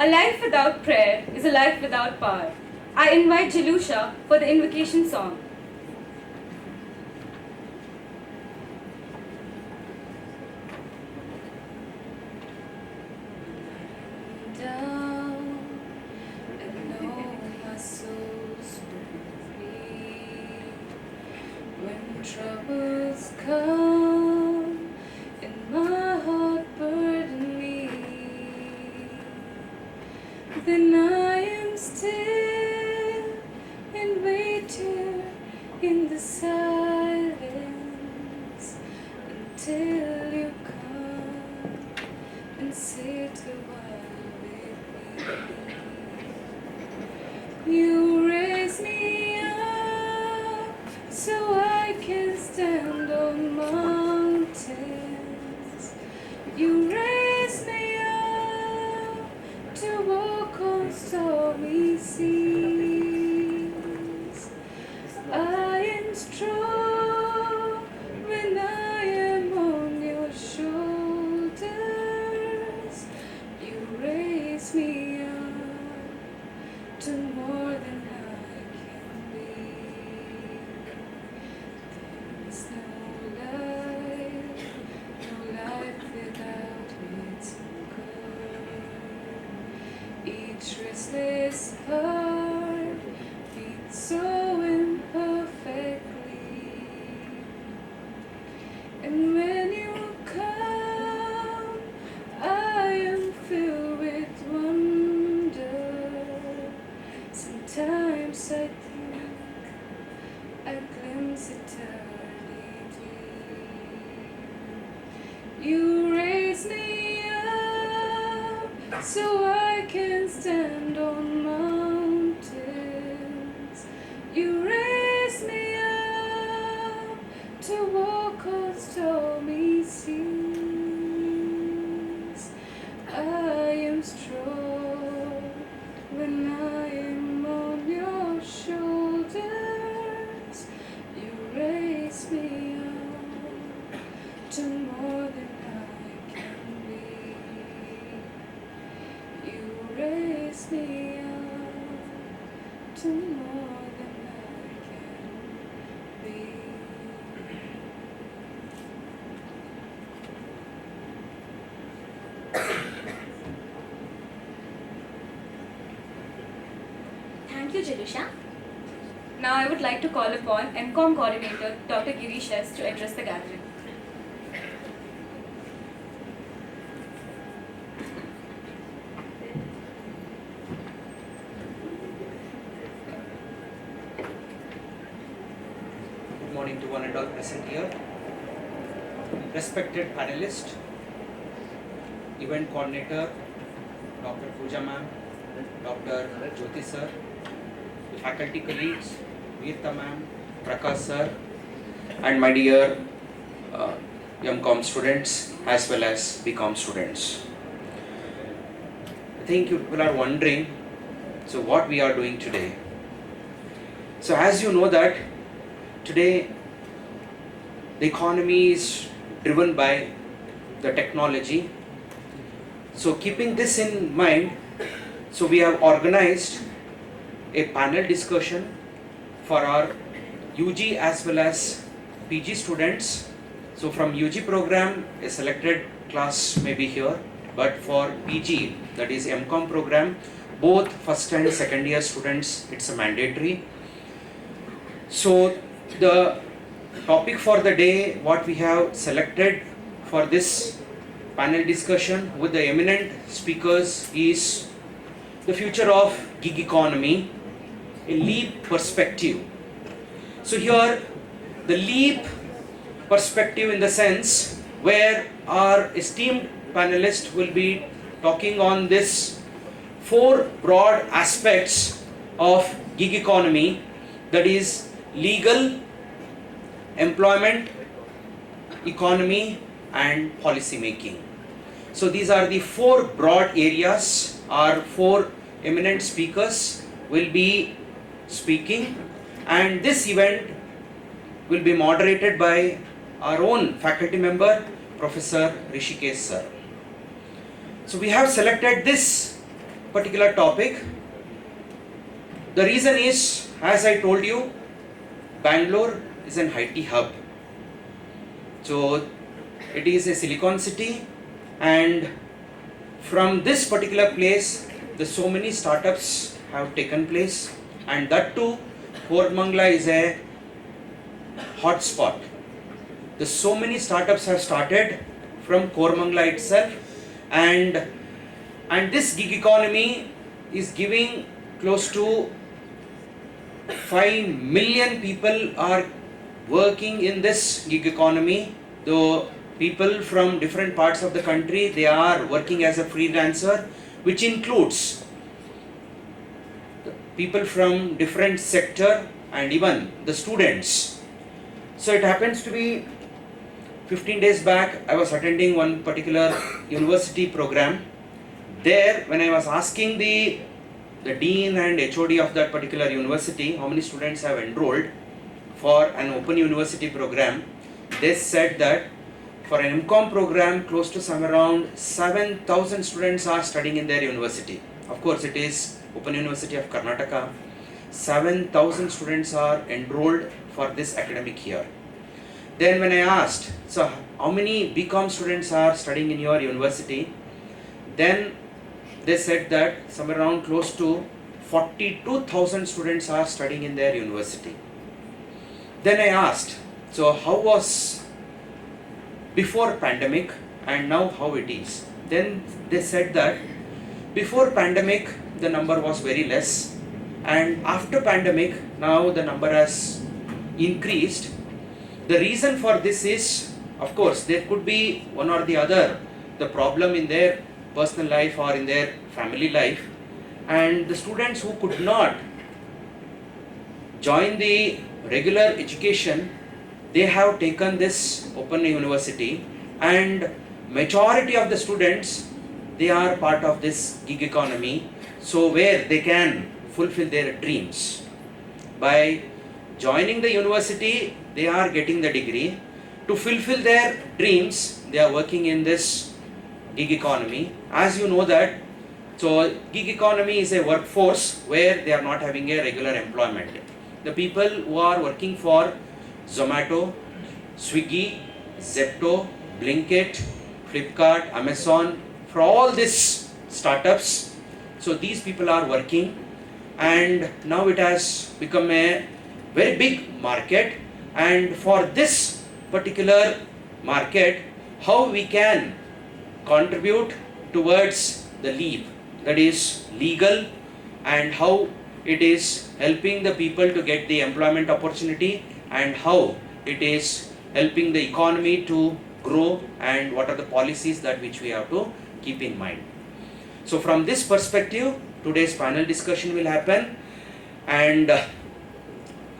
A life without prayer is a life without power. I invite Jalusha for the invocation song. Down and know my soul's free. When troubles come and my heart burden me, then I am still and wait here in the silence until you come and sit a while with me. You raise me up so I can stand on mountains. You raise me up to walk on stormy seas. I am strong when I am on your shoulders. You raise me up to more than I can be. There's no life without its anchor. Each restless heart beats so imperfectly. And when you come, I am filled with wonder. Sometimes I think I glimpse eternity. You raise me up so I can stand on mountains. You raise me up to walk on stormy seas. I am strong when I am on your shoulders. You raise me up to more than I can be. You raise me up to more than I can be. Thank you, Jalusha. Now I would like to call upon MCOM coordinator Dr. Girish S. to address the gathering. Good morning to one and all present here. Respected panelist, event coordinator, Dr. Pooja ma'am, Dr. Jothi sir, the faculty colleagues, Veerta ma'am, Prakash sir, and my dear MCOM students as well as BCOM students. I think you people are wondering, so what we are doing today. So as you know that today the economy is driven by the technology. So keeping this in mind, so we have organized a panel discussion for our UG as well as PG students. So from UG program, a selected class may be here, but for PG, that is MCOM program, both first and second year students, it's a mandatory. So the topic for the day, what we have selected for this panel discussion with the eminent speakers is the future of gig economy, a leap perspective. So here the leap perspective in the sense where our esteemed panelists will be talking on this four broad aspects of gig economy, that is legal, employment, economy and policy making. So these are the four broad areas our four eminent speakers will be speaking, and this event will be moderated by our own faculty member, Professor Rishikesh sir. So we have selected this particular topic. The reason is, as I told you, Bangalore is an IT hub. So it is a Silicon City, and from this particular place, the so many startups have taken place, and that too, Koramangala is a hot spot. The so many startups have started from Koramangala itself, and this gig economy is giving close to 5 million people are working in this gig economy. Though people from different parts of the country, they are working as a freelancer, which includes people from different sector and even the students. So it happens to be 15 days back, I was attending one particular university program. There, when I was asking the dean and HOD of that particular university how many students have enrolled for an open university program, they said that for an MCOM program, close to some around 7,000 students are studying in their university. Of course, it is Open University of Karnataka. 7,000 students are enrolled for this academic year. Then when I asked, so how many BCom students are studying in your university? Then they said that somewhere around close to 42,000 students are studying in their university. Then I asked, so how was before pandemic and now how it is? Then they said that before pandemic the number was very less, and after pandemic now the number has increased. The reason for this is, of course, there could be one or the other, the problem in their personal life or in their family life, and the students who could not join the regular education, they have taken this open university, and majority of the students, they are part of this gig economy, so where they can fulfill their dreams. By joining the university, they are getting the degree. To fulfill their dreams, they are working in this gig economy. As you know that, so gig economy is a workforce where they are not having a regular employment. The people who are working for Zomato, Swiggy, Zepto, Blinkit, Flipkart, Amazon, for all these startups, so these people are working, and now it has become a very big market. And for this particular market, how we can contribute towards the leap, that is legal, and how it is helping the people to get the employment opportunity, and how it is helping the economy to grow, and what are the policies that which we have to keep in mind. So from this perspective, today's panel discussion will happen, and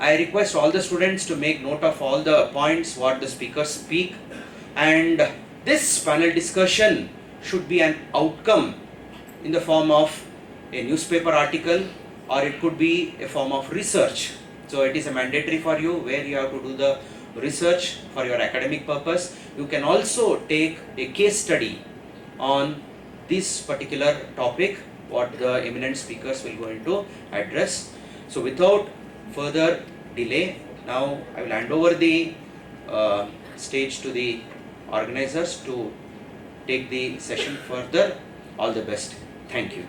I request all the students to make note of all the points what the speakers speak, and this panel discussion should be an outcome in the form of a newspaper article, or it could be a form of research. So it is a mandatory for you where you have to do the research for your academic purpose. You can also take a case study on this particular topic what the eminent speakers will going to address. So without further delay, now I will hand over the stage to the organizers to take the session further. All the best. Thank you.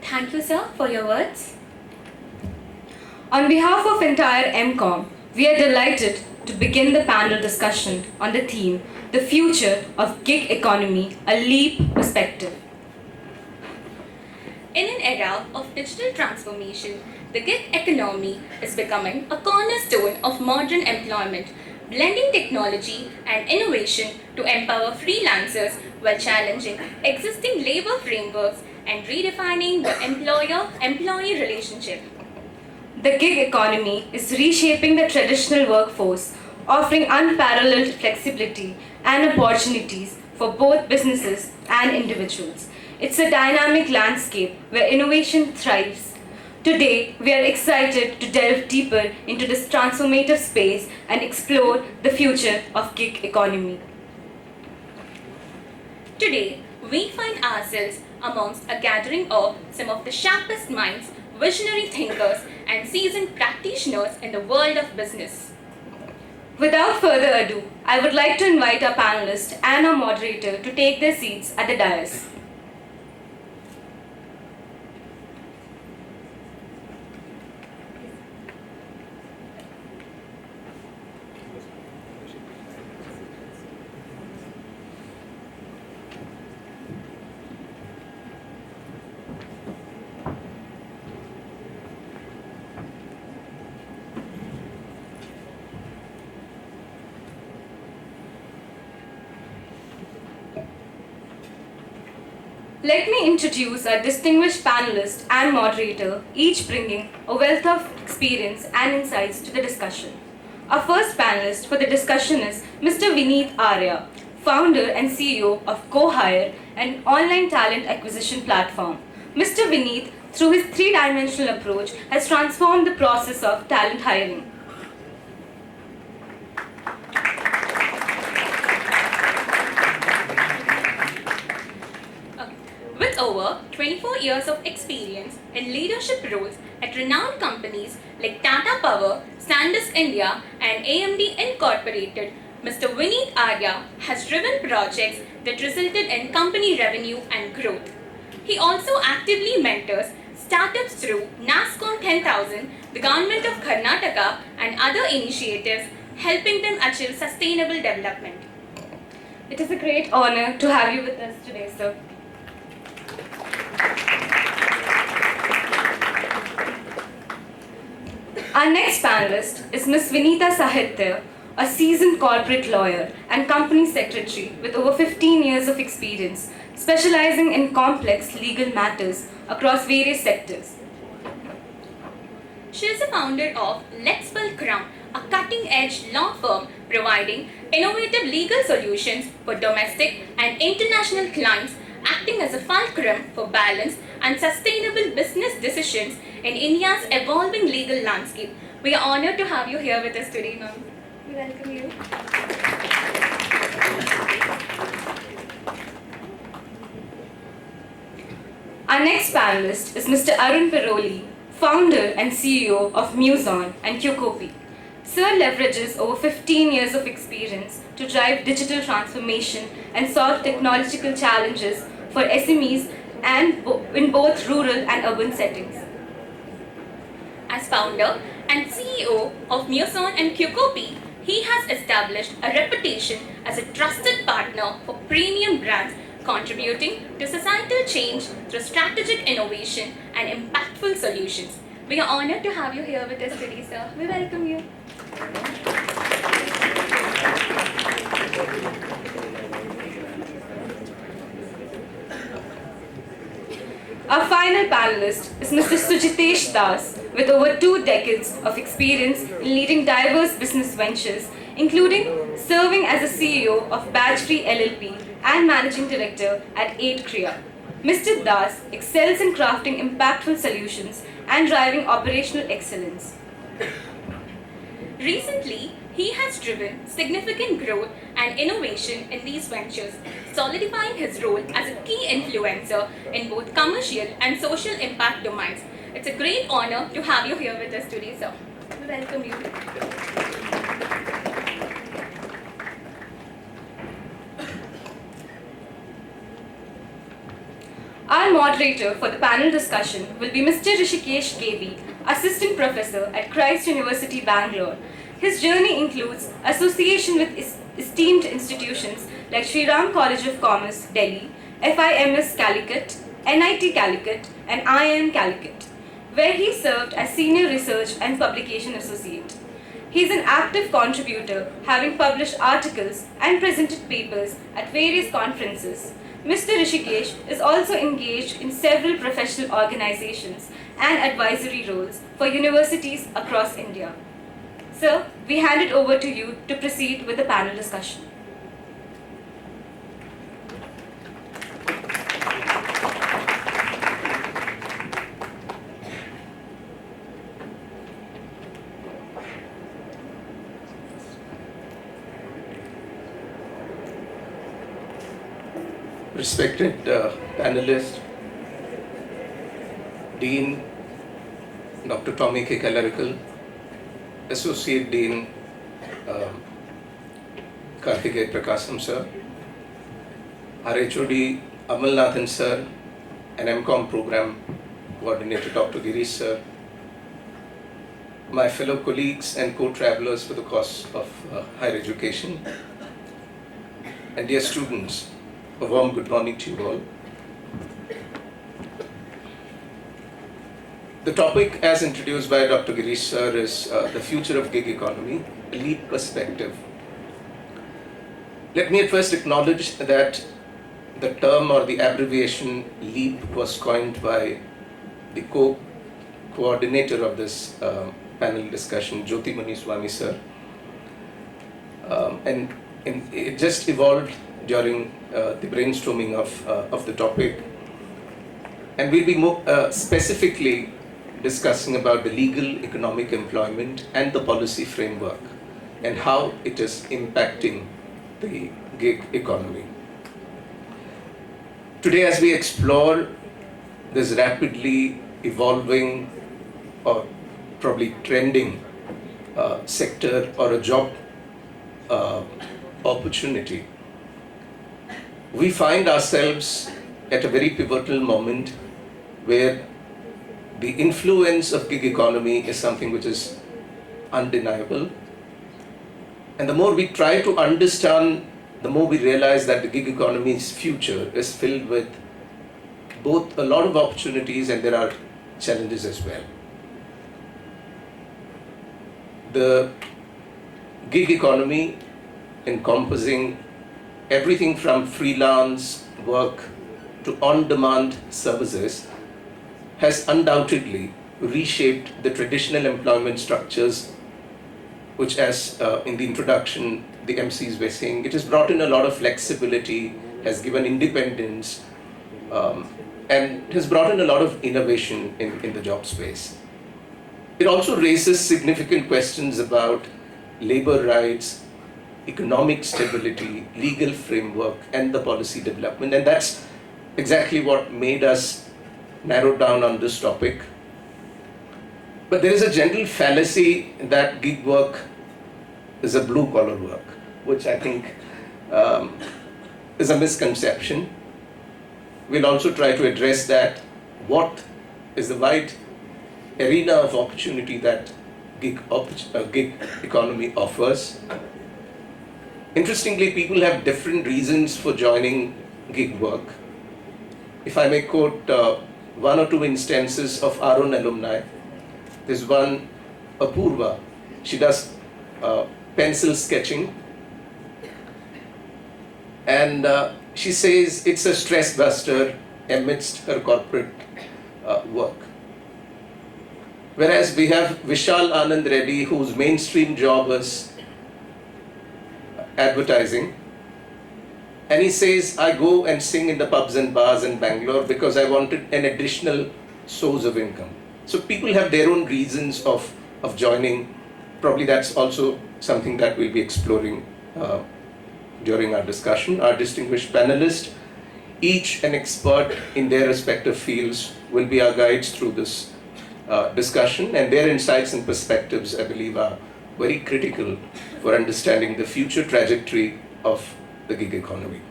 Thank you, sir, for your words. On behalf of entire MCOM, we are delighted to begin the panel discussion on the theme, The Future of Gig Economy, a Leap Perspective. In an era of digital transformation, the gig economy is becoming a cornerstone of modern employment, blending technology and innovation to empower freelancers while challenging existing labor frameworks and redefining the employer-employee relationship. The gig economy is reshaping the traditional workforce, offering unparalleled flexibility and opportunities for both businesses and individuals. It's a dynamic landscape where innovation thrives, Today, we are excited to delve deeper into this transformative space and explore the future of gig economy. Today, we find ourselves amongst a gathering of some of the sharpest minds, visionary thinkers, and seasoned practitioners in the world of business. Without further ado, I would like to invite our panelist and our moderator to take their seats at the dais. Let me introduce our distinguished panelist and moderator, each bringing a wealth of experience and insights to the discussion. Our first panelist for the discussion is Mr. Vineet Arya, founder and CEO of GoHire, an online talent acquisition platform. Mr. Vineet, through his three-dimensional approach, has transformed the process of talent hiring. With over 24 years of experience in leadership roles at renowned companies like Tata Power, Sandus India, and AMD Incorporated, Mr. Vineet Arya has driven projects that resulted in company revenue and growth. He also actively mentors startups through NASSCOM 10,000, the Government of Karnataka, and other initiatives, helping them achieve sustainable development. It is a great honor to have you with us today, sir. Our next panelist is Ms. Vinita Sahitya, a seasoned corporate lawyer and company secretary with over 15 years of experience, specializing in complex legal matters across various sectors. She is the founder of Let's Spell Crown, a cutting-edge law firm providing innovative legal solutions for domestic and international clients, acting as a fulcrum for balanced and sustainable business decisions in India's evolving legal landscape. We are honored to have you here with us today, ma'am. We welcome you. Our next panelist is Mr. Arun Piroli, founder and CEO of Muson and Qcopy. Sir leverages over 15 years of experience to drive digital transformation and solve technological challenges for SMEs and in both rural and urban settings. As founder and CEO of Muson and Qcopy, he has established a reputation as a trusted partner for premium brands, contributing to societal change through strategic innovation and impactful solutions. We are honored to have you here with us today, sir. We welcome you. Our final panelist is Mr. Sujitesh Das, with over 2 decades of experience in leading diverse business ventures, including serving as a CEO of Badge-Free LLP and Managing Director at 8 Kriya. Mr. Das excels in crafting impactful solutions and driving operational excellence. Recently, he has driven significant growth and innovation in these ventures, solidifying his role as a key influencer in both commercial and social impact domains. It's a great honor to have you here with us today, sir. We welcome you. Our moderator for the panel discussion will be Mr. Rishikesh KB, Assistant Professor at Christ University, Bangalore. His journey includes association with esteemed institutions like Sri Ram College of Commerce, Delhi, FIMS Calicut, NIT Calicut, and IIM Calicut, where he served as Senior Research and Publication Associate. He is an active contributor, having published articles and presented papers at various conferences. Mr. Rishikesh is also engaged in several professional organizations and advisory roles for universities across India. Sir, we hand it over to you to proceed with the panel discussion. Respected panelist, Dean Dr. Tommy K. Clerical, Associate Dean Karthikeya Prakasam sir, RHOD Amalnathan sir, and MCOM program coordinator Dr. Girish sir, my fellow colleagues and co-travelers for the cause of higher education, and dear students, a warm good morning to you all. The topic as introduced by Dr. Girish sir is the future of gig economy, a LEAP perspective. Let me at first acknowledge that the term or the abbreviation LEAP was coined by the co-coordinator of this panel discussion, Jothi Munuswamy sir. And it just evolved during the brainstorming of the topic. And we'll be more specifically discussing about the legal economic employment and the policy framework and how it is impacting the gig economy. Today, as we explore this rapidly evolving or probably trending sector or a job opportunity, we find ourselves at a very pivotal moment where the influence of gig economy is something which is undeniable. And the more we try to understand, the more we realize that the gig economy's future is filled with both a lot of opportunities and there are challenges as well. The gig economy, encompassing everything from freelance work to on-demand services, has undoubtedly reshaped the traditional employment structures, which, as in the introduction the MCs were saying, it has brought in a lot of flexibility, has given independence, and has brought in a lot of innovation in the job space. It also raises significant questions about labor rights, economic stability, legal framework, and the policy development. And that's exactly what made us narrow down on this topic. But there is a general fallacy that gig work is a blue-collar work, which I think is a misconception. We'll also try to address that. What is the wide arena of opportunity that gig economy offers? Interestingly, people have different reasons for joining gig work. If I may quote one or two instances of our own alumni. There's one, Apurva. She does pencil sketching. And she says it's a stress buster amidst her corporate work. Whereas we have Vishal Anand Reddy, whose mainstream job is advertising. And he says, I go and sing in the pubs and bars in Bangalore because I wanted an additional source of income. So people have their own reasons of joining. Probably that's also something that we'll be exploring during our discussion. Our distinguished panelists, each an expert in their respective fields, will be our guides through this discussion, and their insights and perspectives, I believe, are very critical for understanding the future trajectory of the gig economy.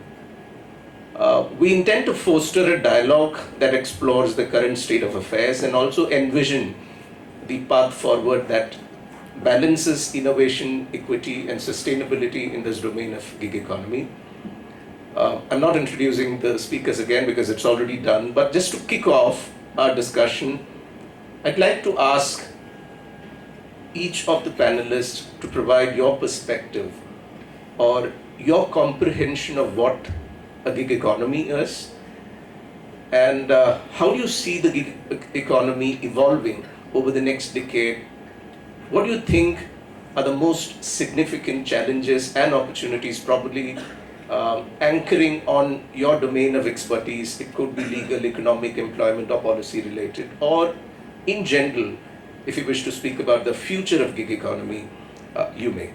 We intend to foster a dialogue that explores the current state of affairs and also envision the path forward that balances innovation, equity, and sustainability in this domain of gig economy. I'm not introducing the speakers again because it's already done, but just to kick off our discussion, I'd like to ask each of the panelists to provide your perspective or your comprehension of what a gig economy is and how do you see the gig economy evolving over the next decade. What do you think are the most significant challenges and opportunities, probably anchoring on your domain of expertise? It could be legal, economic, employment, or policy related, or in general, if you wish to speak about the future of gig economy, you may.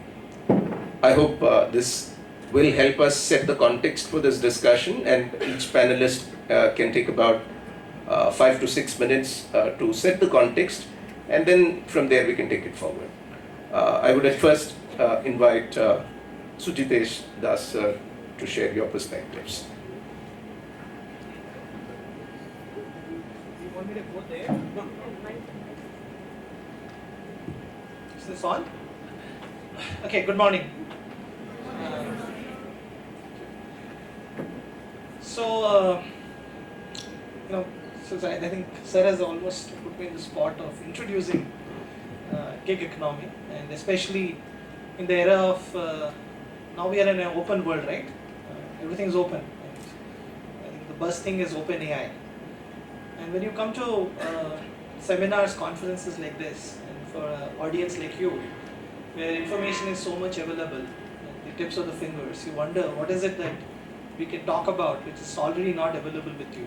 I hope this will help us set the context for this discussion, and each panelist can take about 5 to 6 minutes to set the context, and then from there we can take it forward. I would at first invite Sujitesh Das sir to share your perspectives. You want me to go there? No. Is this on? Okay, good morning. Since I think Sir has almost put me in the spot of introducing gig economy, and especially in the era of now we are in an open world, right? Everything is open. And I think the buzz thing is open AI. And when you come to seminars, conferences like this, and for an audience like you, where information is so much available at the tips of the fingers, you wonder what is it that we can talk about which is already not available with you.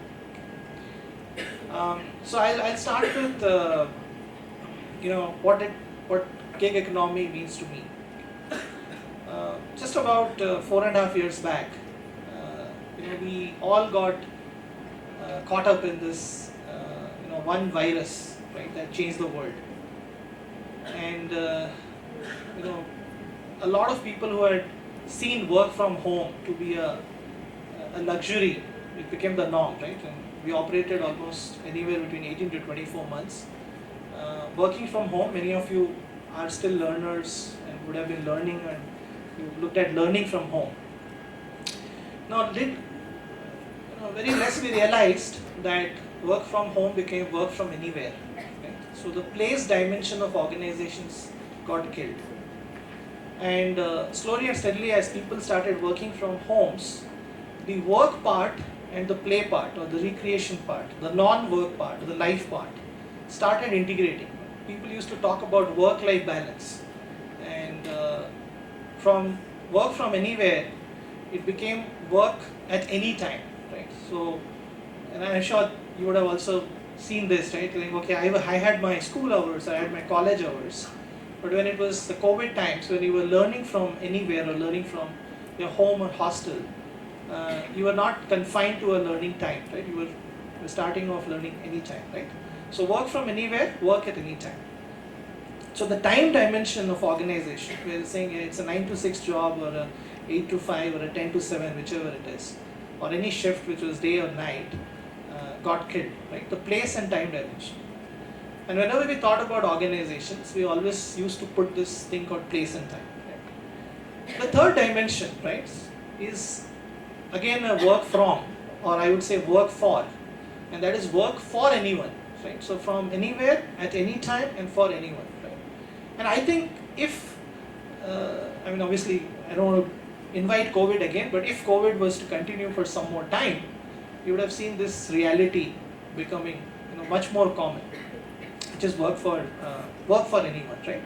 So I'll start with what gig economy means to me. Just about 4.5 years back, we all got caught up in this one virus, right, that changed the world. And a lot of people who had seen work from home to be a luxury, it became the norm, right? And we operated almost anywhere between 18 to 24 months. Working from home, many of you are still learners and would have been learning, and you looked at learning from home. Now, very less we realized that work from home became work from anywhere. Right? So the place dimension of organizations got killed. And slowly and steadily, as people started working from homes, the work part and the play part, or the recreation part, the non-work part, the life part, started integrating. People used to talk about work-life balance, and from work from anywhere, it became work at any time, right? So, and I'm sure you would have also seen this, right? Like, okay, I had my school hours, I had my college hours, but when it was the COVID times, when you were learning from anywhere or learning from your home or hostel, you were not confined to a learning time, right? You were starting off learning anytime, right? So work from anywhere, work at any time. So the time dimension of organization, we're saying it's a 9 to 6 job, or a 8 to 5, or a 10 to 7, whichever it is, or any shift which was day or night, got killed, right? The place and time dimension. And whenever we thought about organizations, we always used to put this thing called place and time. Right? The third dimension, right, is again a work from, or I would say work for, and that is work for anyone, right? So from anywhere, at any time, and for anyone, right? And I think if, obviously I don't want to invite COVID again, but if COVID was to continue for some more time, you would have seen this reality becoming much more common, which is work for anyone, right?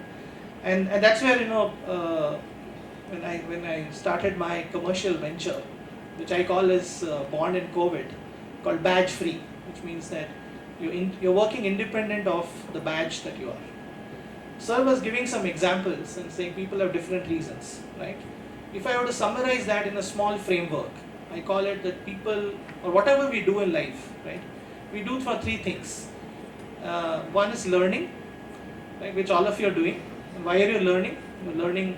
And that's where when I started my commercial venture, which I call as born in COVID, called badge free, which means that you're working independent of the badge that you are. Sir was giving some examples and saying people have different reasons, right? If I were to summarize that in a small framework, I call it that people, or whatever we do in life, right, we do for three things. One is learning, right, which all of you are doing. And why are you learning? You're learning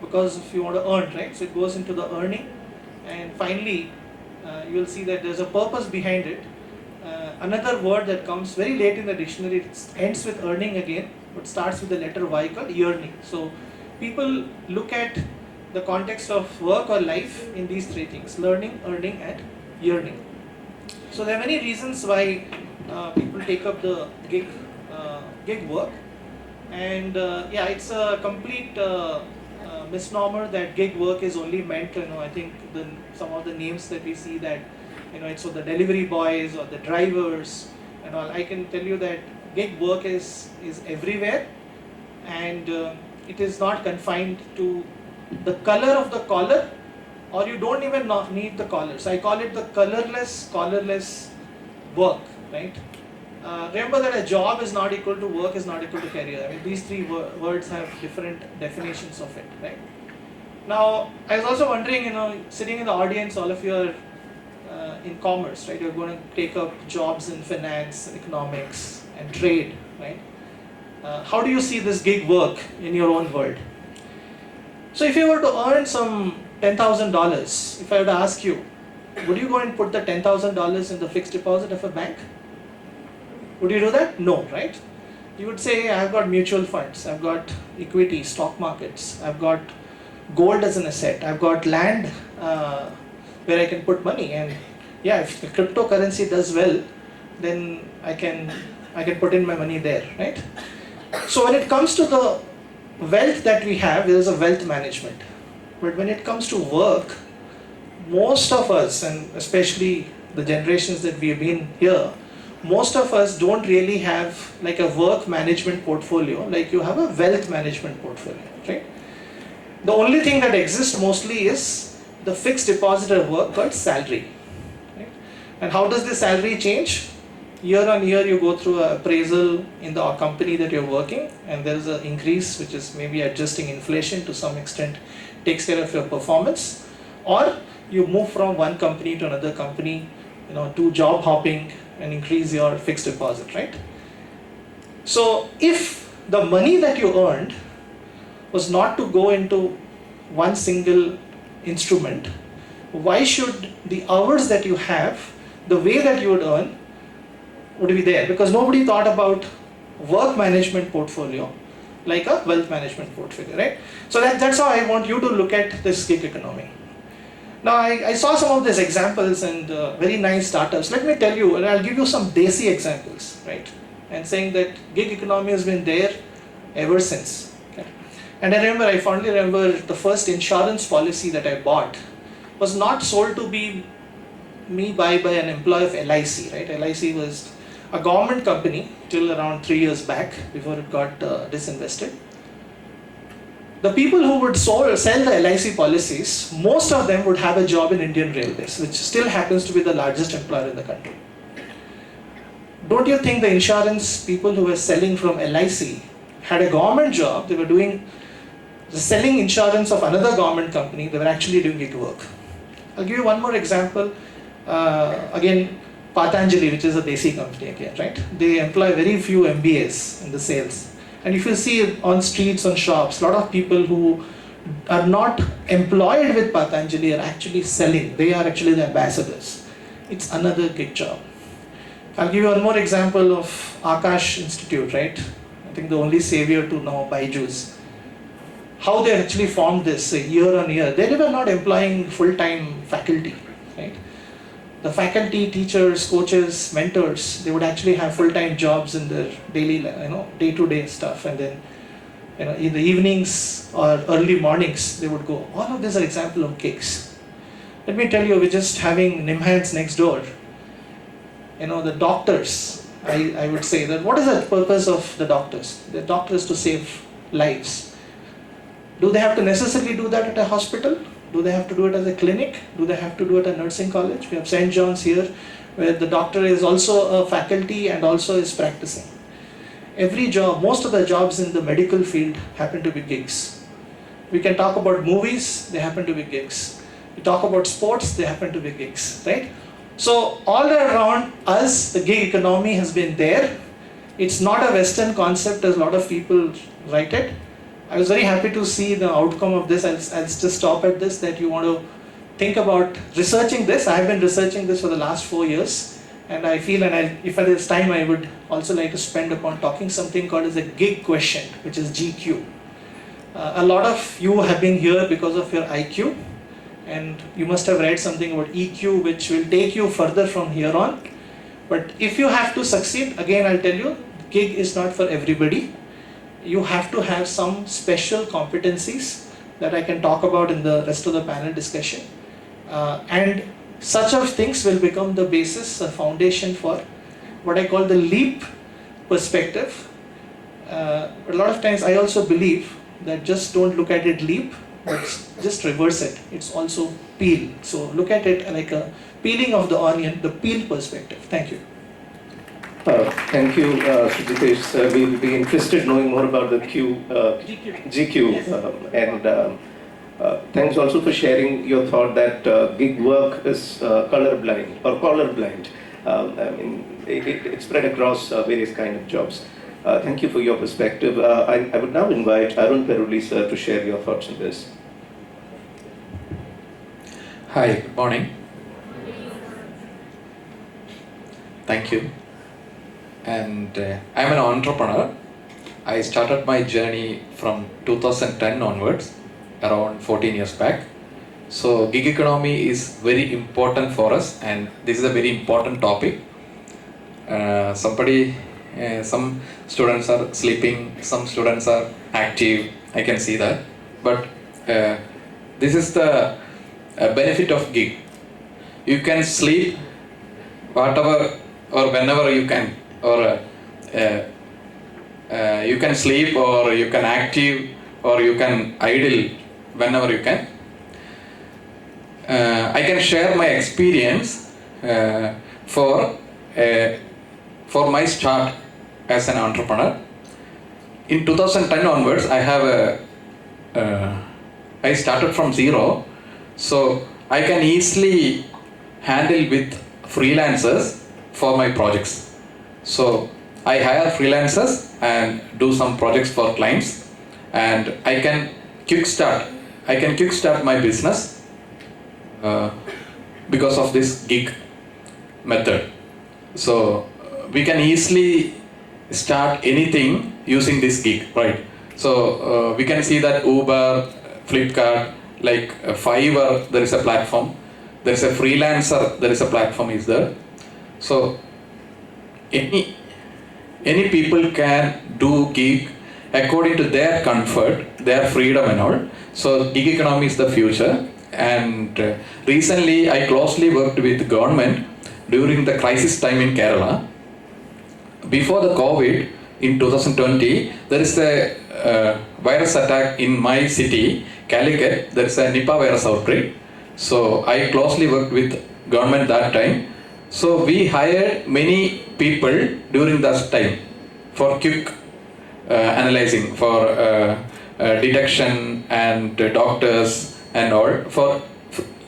because if you want to earn, right? So it goes into the earning. And finally, you will see that there's a purpose behind it. Another word that comes very late in the dictionary, it ends with earning again, but starts with the letter Y, called yearning. So people look at the context of work or life in these three things: learning, earning, and yearning. So there are many reasons why people take up the gig work, and it's a complete misnomer that gig work is only meant, I think some of the names that we see, that it's for the delivery boys or the drivers and all. I can tell you that gig work is everywhere, and it is not confined to the color of the collar, or you don't even need the collar. So I call it the collarless work, right? Remember that a job is not equal to work, is not equal to career. I mean, these three words have different definitions of it, right? Now, I was also wondering, sitting in the audience, all of you are in commerce, right? You're going to take up jobs in finance, economics, and trade, right? How do you see this gig work in your own world? So if you were to earn some $10,000, if I were to ask you, would you go and put the $10,000 in the fixed deposit of a bank? Would you do that? No, right? You would say, I've got mutual funds, I've got equity, stock markets, I've got gold as an asset, I've got land where I can put money, and yeah, if the cryptocurrency does well, then I can put in my money there, right? So when it comes to the wealth that we have, there is a wealth management. But when it comes to work, most of us, and especially the generations that we have been here, most of us don't really have like a work management portfolio like you have a wealth management portfolio, right? The only thing that exists mostly is the fixed deposit of work called salary, right? And how does this salary change? Year on year you go through an appraisal in the company that you're working, and there is an increase which is maybe adjusting inflation to some extent, takes care of your performance, or you move from one company to another company, do job hopping and increase your fixed deposit, right? So if the money that you earned was not to go into one single instrument, why should the hours that you have, the way that you would earn, would be there? Because nobody thought about work management portfolio like a wealth management portfolio, right? So that's how I want you to look at this gig economy. Now I saw some of these examples and very nice startups. Let me tell you, and I'll give you some desi examples, right? And saying that gig economy has been there ever since. Okay? And I fondly remember the first insurance policy that I bought was not sold to be by an employee of LIC, right? LIC was a government company till around 3 years back before it got disinvested. The people who would sell the LIC policies, most of them would have a job in Indian Railways, which still happens to be the largest employer in the country. Don't you think the insurance people who were selling from LIC had a government job? They were selling insurance of another government company. They were actually doing gig work. I'll give you one more example. Again, Patanjali, which is a desi company again, right? They employ very few MBAs in the sales. And if you see on streets, on shops, a lot of people who are not employed with Patanjali are actually selling. They are actually the ambassadors. It's another gig job. I'll give you one more example of Akash Institute, right? I think the only savior to know Byju's. How they actually formed this year on year. They were not employing full-time faculty, right? The faculty, teachers, coaches, mentors, they would actually have full-time jobs in their daily, day-to-day stuff, and then, in the evenings or early mornings, they would go. All of these are example of gigs. Let me tell you, we're just having Nimhans next door. The doctors, I would say that what is the purpose of the doctors? The doctors to save lives. Do they have to necessarily do that at a hospital? Do they have to do it as a clinic? Do they have to do it at a nursing college? We have St. John's here, where the doctor is also a faculty and also is practicing. Every job, most of the jobs in the medical field happen to be gigs. We can talk about movies, they happen to be gigs. We talk about sports, they happen to be gigs, right? So all around us, the gig economy has been there. It's not a Western concept as a lot of people write it. I was very happy to see the outcome of this. I'll just stop at this, that you want to think about researching this. I have been researching this for the last 4 years, and I feel, if there's time, I would also like to spend upon talking something called as a gig quotient, which is GQ. A lot of you have been here because of your IQ, and you must have read something about EQ, which will take you further from here on. But if you have to succeed, again I'll tell you, gig is not for everybody. You have to have some special competencies that I can talk about in the rest of the panel discussion. And such of things will become the basis, a foundation for what I call the leap perspective. But a lot of times I also believe that just don't look at it leap, but just reverse it. It's also peel. So look at it like a peeling of the onion, the peel perspective. Thank you. Thank you, Sujitesh. We'll be interested knowing more about the GQ. Yes. Thanks also for sharing your thought that gig work is colorblind or colorblind. I mean, it's spread across various kind of jobs. Thank you for your perspective. I would now invite Arun Peruli sir to share your thoughts on this. Hi, good morning. Thank you. And I'm an entrepreneur. I started my journey from 2010 onwards, around 14 years back. So gig economy is very important for us, and this is a very important topic. Some students are sleeping, some students are active, I can see that. But this is the benefit of gig. You can sleep whatever or whenever you can, or you can sleep, or you can active, or you can idle whenever you can. I can share my experience for my start as an entrepreneur. In 2010 onwards, I started from zero, so I can easily handle with freelancers for my projects. So I hire freelancers and do some projects for clients, and I can kickstart my business because of this gig method. So we can easily start anything using this gig, right? So we can see that Uber, Flipkart, like Fiverr, there is a platform. There is a freelancer, there is a platform is there. So any people can do gig according to their comfort, their freedom and all. So gig economy is the future. And recently I closely worked with government during the crisis time in Kerala. Before the COVID in 2020, there is a virus attack in my city, Calicut. There is a Nipah virus outbreak. So I closely worked with government that time. So we hired many people during that time for quick analyzing, for detection and doctors and all, for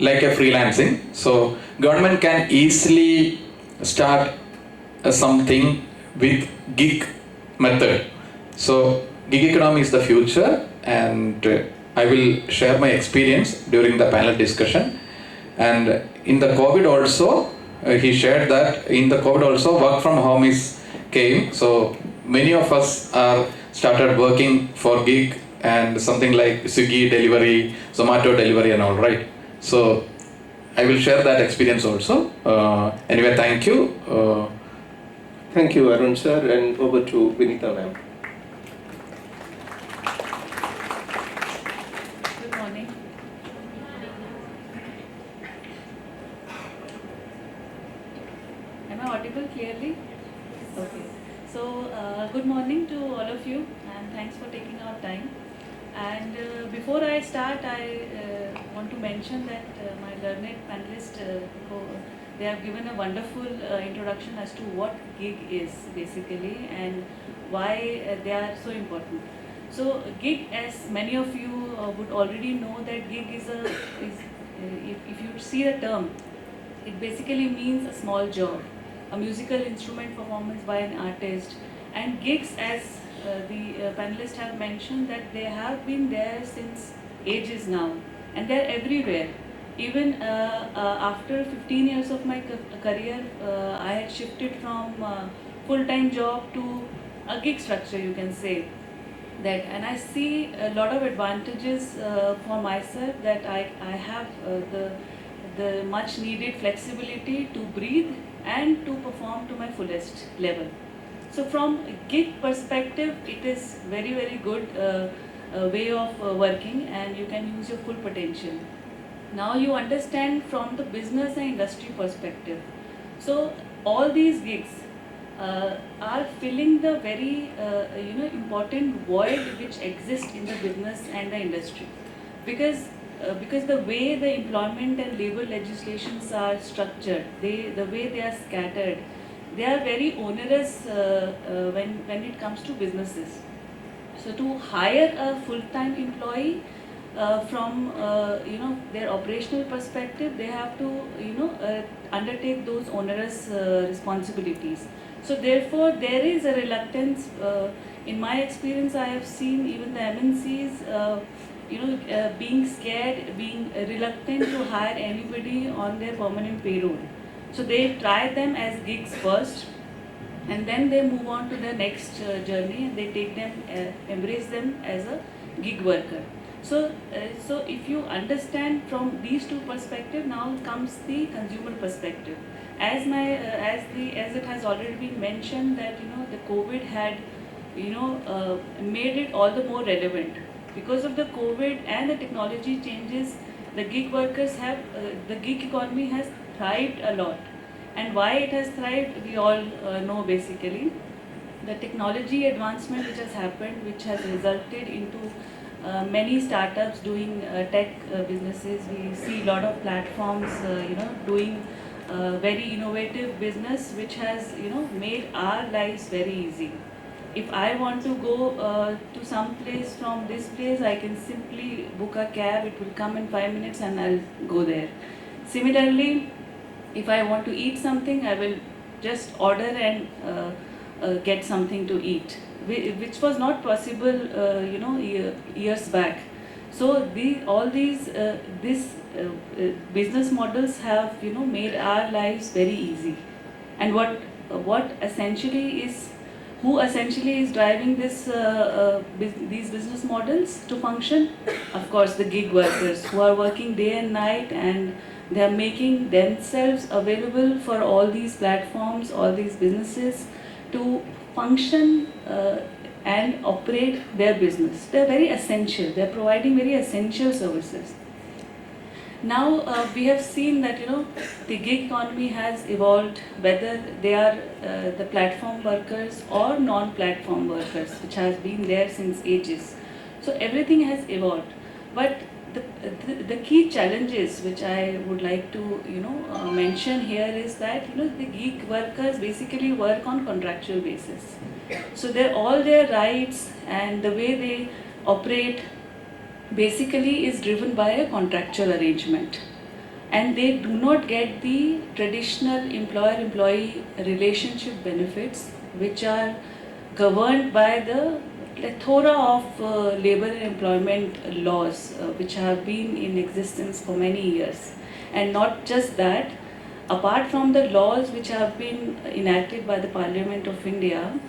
like a freelancing. So government can easily start something with gig method. So gig economy is the future, and I will share my experience during the panel discussion. And in the COVID also, he shared that in the COVID also work from home came. So many of us are started working for gig and something like Swiggy delivery, Zomato delivery and all, right? So I will share that experience also. Anyway, thank you. Thank you, Arun sir, and over to Vinita ma'am. Good morning. Am I audible clearly? Okay. So, good morning to all of you, and thanks for taking our time. And before I start, I want to mention that my learned panelists, they have given a wonderful introduction as to what gig is basically and why they are so important. So gig, as many of you would already know, that gig is if you see the term, it basically means a small job, a musical instrument performance by an artist. And gigs, as the panelists have mentioned, that they have been there since ages now, and they are everywhere. Even after 15 years of my career, I had shifted from full-time job to a gig structure, you can say that, and I see a lot of advantages for myself, that I have the much needed flexibility to breathe and to perform to my fullest level. So from a gig perspective, it is very good way of working, and you can use your full potential. Now you understand from the business and industry perspective. So all these gigs are filling the very important void which exists in the business and the industry, because the way the employment and labor legislations are structured, the way they are scattered, they are very onerous when it comes to businesses. So to hire a full-time employee from their operational perspective, they have to undertake those onerous responsibilities. So therefore, there is a reluctance. In my experience, I have seen even the MNCs, being scared, being reluctant to hire anybody on their permanent payroll. So they try them as gigs first, and then they move on to the next journey, and they take them, embrace them as a gig worker. So if you understand from these two perspectives, now comes the consumer perspective. As it has already been mentioned that the COVID had made it all the more relevant. Because of the COVID and the technology changes, the gig workers have the gig economy has thrived a lot. And why it has thrived, we all know basically. The technology advancement which has happened, which has resulted into many startups doing tech businesses. We see a lot of platforms, doing very innovative business, which has made our lives very easy. If I want to go to some place from this place, I can simply book a cab. It will come in 5 minutes, and I'll go there. Similarly, if I want to eat something, I will just order and get something to eat, which was not possible, years back. So all these business models have made our lives very easy. And what essentially is who essentially is driving these business models to function? Of course, the gig workers who are working day and night, and they are making themselves available for all these platforms, all these businesses to function and operate their business. They are very essential. They are providing very essential services. Now we have seen that the gig economy has evolved, whether they are the platform workers or non-platform workers, which has been there since ages. So everything has evolved, but the key challenges which I would like to mention here is that the gig workers basically work on contractual basis. So all their rights and the way they operate basically is driven by a contractual arrangement, and they do not get the traditional employer-employee relationship benefits, which are governed by the plethora of labor and employment laws which have been in existence for many years. And not just that, apart from the laws which have been enacted by the Parliament of India,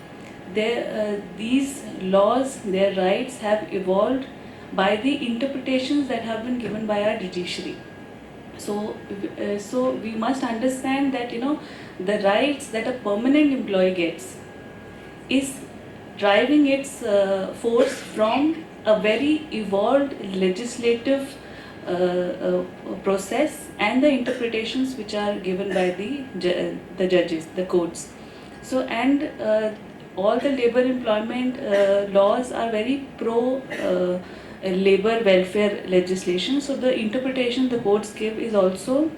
these laws, their rights have evolved by the interpretations that have been given by our judiciary. So we must understand that the rights that a permanent employee gets is driving its force from a very evolved legislative process and the interpretations which are given by the judges, the courts. So all the labor employment laws are very pro labor welfare legislation. So the interpretation the courts give is also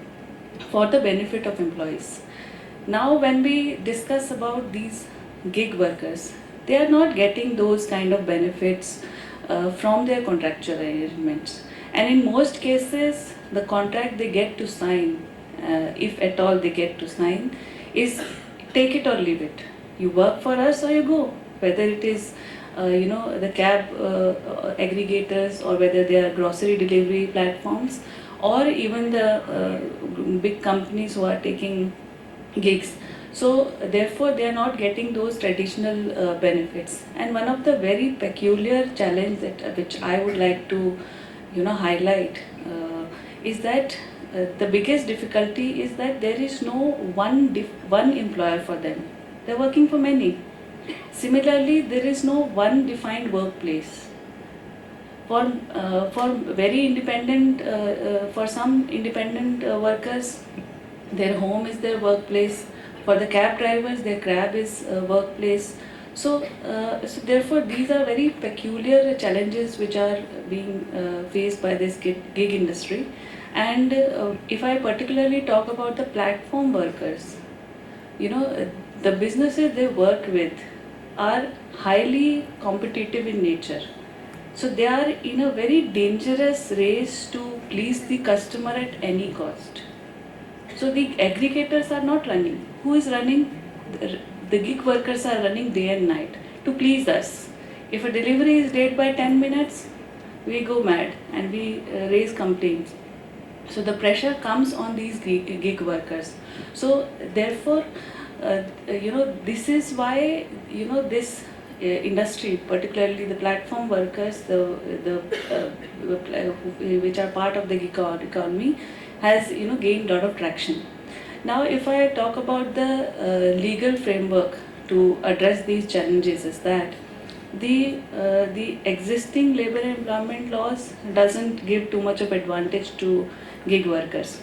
for the benefit of employees. Now when we discuss about these gig workers, they are not getting those kind of benefits from their contractual arrangements. And in most cases, the contract they get to sign, if at all they get to sign, is take it or leave it. You work for us or you go. Whether it is the cab aggregators, or whether they are grocery delivery platforms, or even the big companies who are taking gigs. So therefore they are not getting those traditional benefits. And one of the very peculiar challenge which I would like to highlight is that the biggest difficulty is that there is no one employer for them. They are working for many. Similarly, there is no one defined workplace. For very independent, for some independent workers, their home is their workplace. For the cab drivers, their cab is workplace. So therefore, these are very peculiar challenges which are being faced by this gig industry. And if I particularly talk about the platform workers, the businesses they work with are highly competitive in nature. So they are in a very dangerous race to please the customer at any cost. So the aggregators are not running. Who is running? The gig workers are running day and night to please us. If a delivery is late by 10 minutes, we go mad and we raise complaints. So the pressure comes on these gig workers. So therefore, this is why this industry, particularly the platform workers, which are part of the gig economy, has gained a lot of traction. Now, if I talk about the legal framework to address these challenges, is that the existing labor and employment laws doesn't give too much of advantage to gig workers,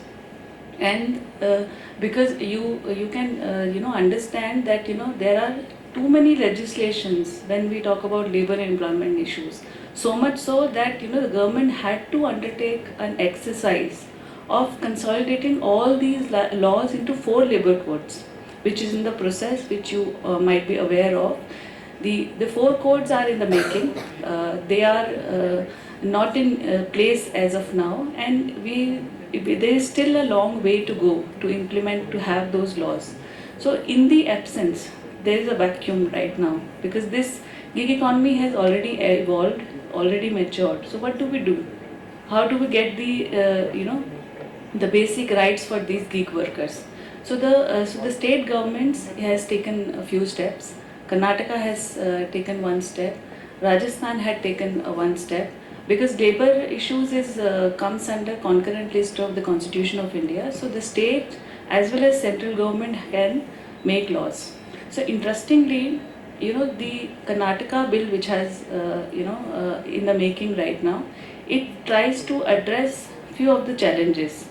and because you can understand that there are too many legislations when we talk about labor and employment issues, so much so that the government had to undertake an exercise of consolidating all these laws into 4 labor codes, which is in the process, which you might be aware of. The 4 codes are in the making. They are not in place as of now, and there is still a long way to go to implement, to have those laws. So in the absence, there is a vacuum right now, because this gig economy has already evolved, already matured. So what do we do? How do we get the basic rights for these gig workers? So the state governments has taken a few steps. Karnataka has taken one step. Rajasthan had taken one step, because labor issues comes under concurrent list of the Constitution of India. So the state as well as central government can make laws. So interestingly, the Karnataka bill, which has in the making right now, it tries to address few of the challenges.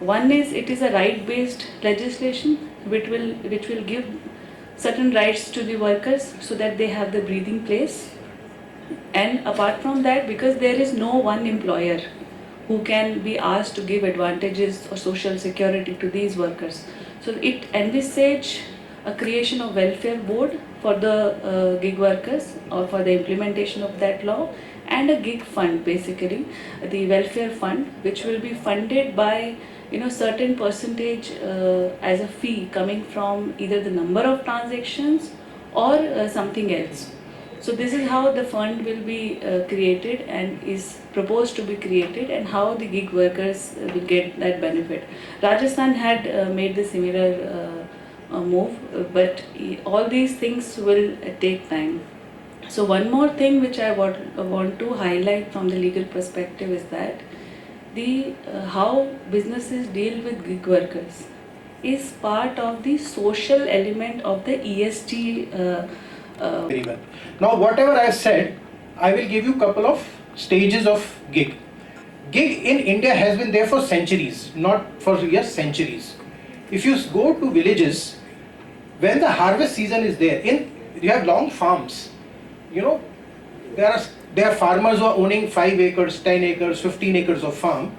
One is, it is a right-based legislation which will give certain rights to the workers so that they have the breathing place. And apart from that, because there is no one employer who can be asked to give advantages or social security to these workers, so it envisages a creation of welfare board for the gig workers, or for the implementation of that law, and a gig fund, basically the welfare fund, which will be funded by certain percentage as a fee coming from either the number of transactions or something else. So this is how the fund will be created and is proposed to be created, and how the gig workers will get that benefit. Rajasthan had made the similar move, but all these things will take time. So one more thing which I want to highlight from the legal perspective is that the how businesses deal with gig workers is part of the social element of the ESG. Very well. Now, whatever I said, I will give you a couple of stages of gig. Gig in India has been there for centuries, not for years, centuries. If you go to villages, when the harvest season is there, you have long farms. There are farmers who are owning 5 acres, 10 acres, 15 acres of farm.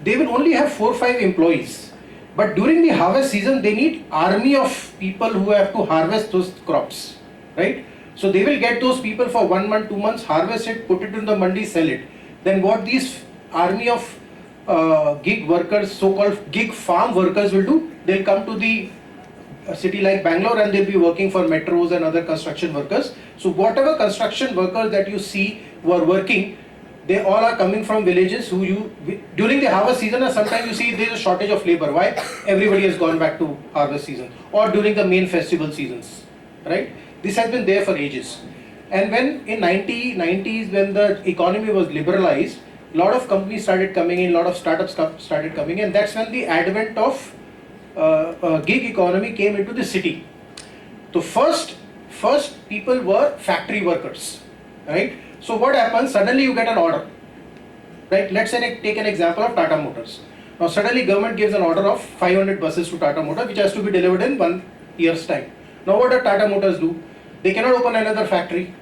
They will only have 4 or 5 employees. But during the harvest season, they need army of people who have to harvest those crops, right? So they will get those people for 1 month, 2 months, harvest it, put it in the mandi, sell it. Then what these army of gig workers, so-called gig farm workers will do, they'll come to the city like Bangalore and they'll be working for metros and other construction workers. So whatever construction workers that you see who are working, they all are coming from villages during the harvest season, and sometimes you see there is a shortage of labor. Why? Everybody has gone back to harvest season, or during the main festival seasons, right? This has been there for ages. And when in 90s, when the economy was liberalized, a lot of companies started coming in, a lot of startups started coming in, and that's when the advent of gig economy came into the city. So first people were factory workers, right? So what happens? Suddenly you get an order, right? Let's say take an example of Tata Motors. Now suddenly government gives an order of 500 buses to Tata Motors, which has to be delivered in 1 year's time. Now what does Tata Motors do? They cannot open another factory,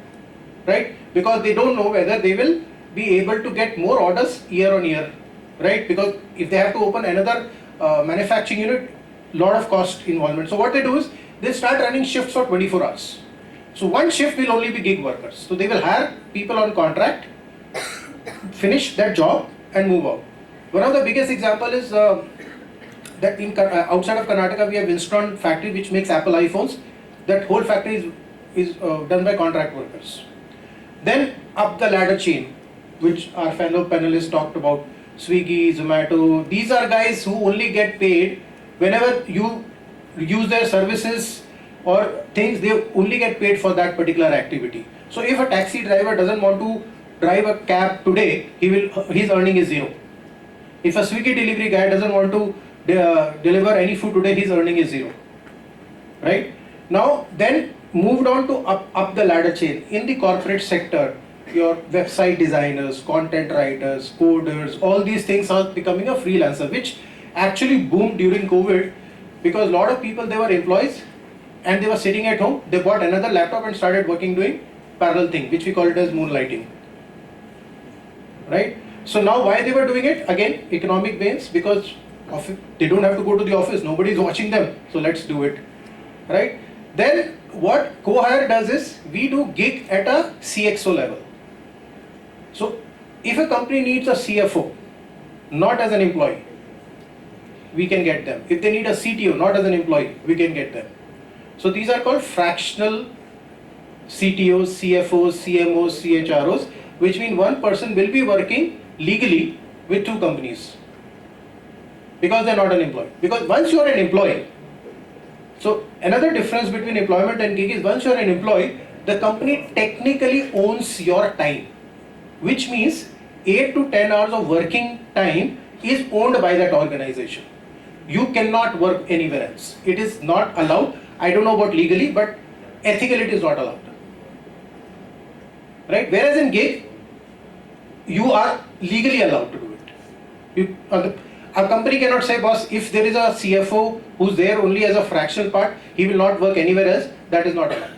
right? Because they don't know whether they will be able to get more orders year on year, right? Because if they have to open another manufacturing unit, lot of cost involvement. So what they do is they start running shifts for 24 hours. So one shift will only be gig workers. So they will hire people on contract finish that job and move out. One of the biggest example is that outside of Karnataka we have Winston factory which makes Apple iPhones. That whole factory is done by contract workers. Then up the ladder chain, which our fellow panelists talked about, Swiggy, Zomato, these are guys who only get paid whenever you use their services or things, they only get paid for that particular activity. So if a taxi driver doesn't want to drive a cab today, his earning is zero. If a Swiggy delivery guy doesn't want to deliver any food today, his earning is zero. Right? Now then moved on to up the ladder chain. In the corporate sector, your website designers, content writers, coders, all these things are becoming a freelancer, which actually boomed during COVID because a lot of people, they were employees and they were sitting at home. They bought another laptop and started working doing parallel thing, which we call it as moonlighting. Right? So now why they were doing it? Again, economic gains, because they don't have to go to the office, nobody is watching them, so let's do it. Right? Then what CoHire does is, we do gig at a CXO level. So if a company needs a CFO, not as an employee, we can get them. If they need a CTO, not as an employee, we can get them. So these are called fractional CTOs, CFOs, CMOs, CHROs, which mean one person will be working legally with two companies because they're not an employee. Because once you are an employee, so another difference between employment and gig is, once you are an employee, the company technically owns your time, which means 8 to 10 hours of working time is owned by that organization. You cannot work anywhere else. It is not allowed. I don't know about legally, but ethically it is not allowed. Right? Whereas in gig, you are legally allowed to do it. A company cannot say, boss, if there is a CFO who's there only as a fractional part, he will not work anywhere else. That is not allowed.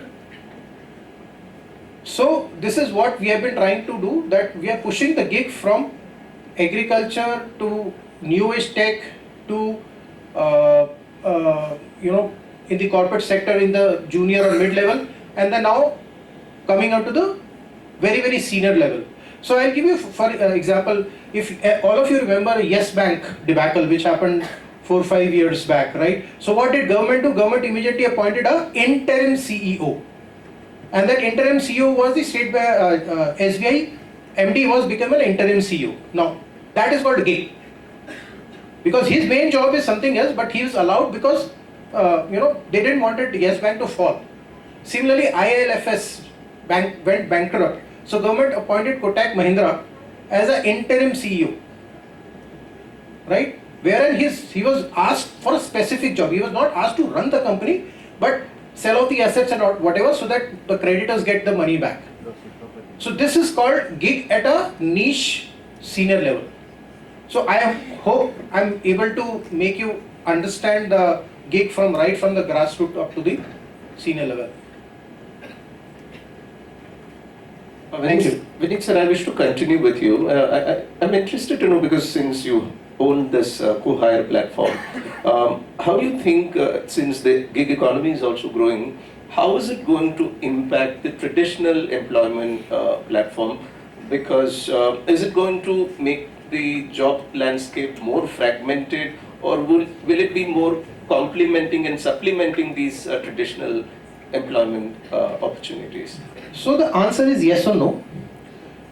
So this is what we have been trying to do, that we are pushing the gig from agriculture to new age tech to in the corporate sector in the junior or mid level, and then now coming up to the very, very senior level. So I'll give you, for example, if all of you remember Yes Bank debacle which happened 4 or 5 years back, right? So what did government do? Government immediately appointed a interim CEO, and that interim CEO was the state SBI MD was become an interim CEO. Now that is called gig, because his main job is something else, but he was allowed because they didn't want Yes Bank to fall. Similarly, ILFS bank went bankrupt. So government appointed Kotak Mahindra as an interim CEO, right? Wherein he was asked for a specific job. He was not asked to run the company, but sell off the assets and whatever, so that the creditors get the money back. So this is called gig at a niche senior level. So I hope I'm able to make you understand the gig from the grassroots up to the senior level. Thank you. Vineet sir, I wish to continue with you. I'm interested to know, because since you own this CoHire platform, how do you think, since the gig economy is also growing, how is it going to impact the traditional employment platform? Because is it going to make the job landscape more fragmented, or will it be more complementing and supplementing these traditional employment opportunities? So the answer is yes or no.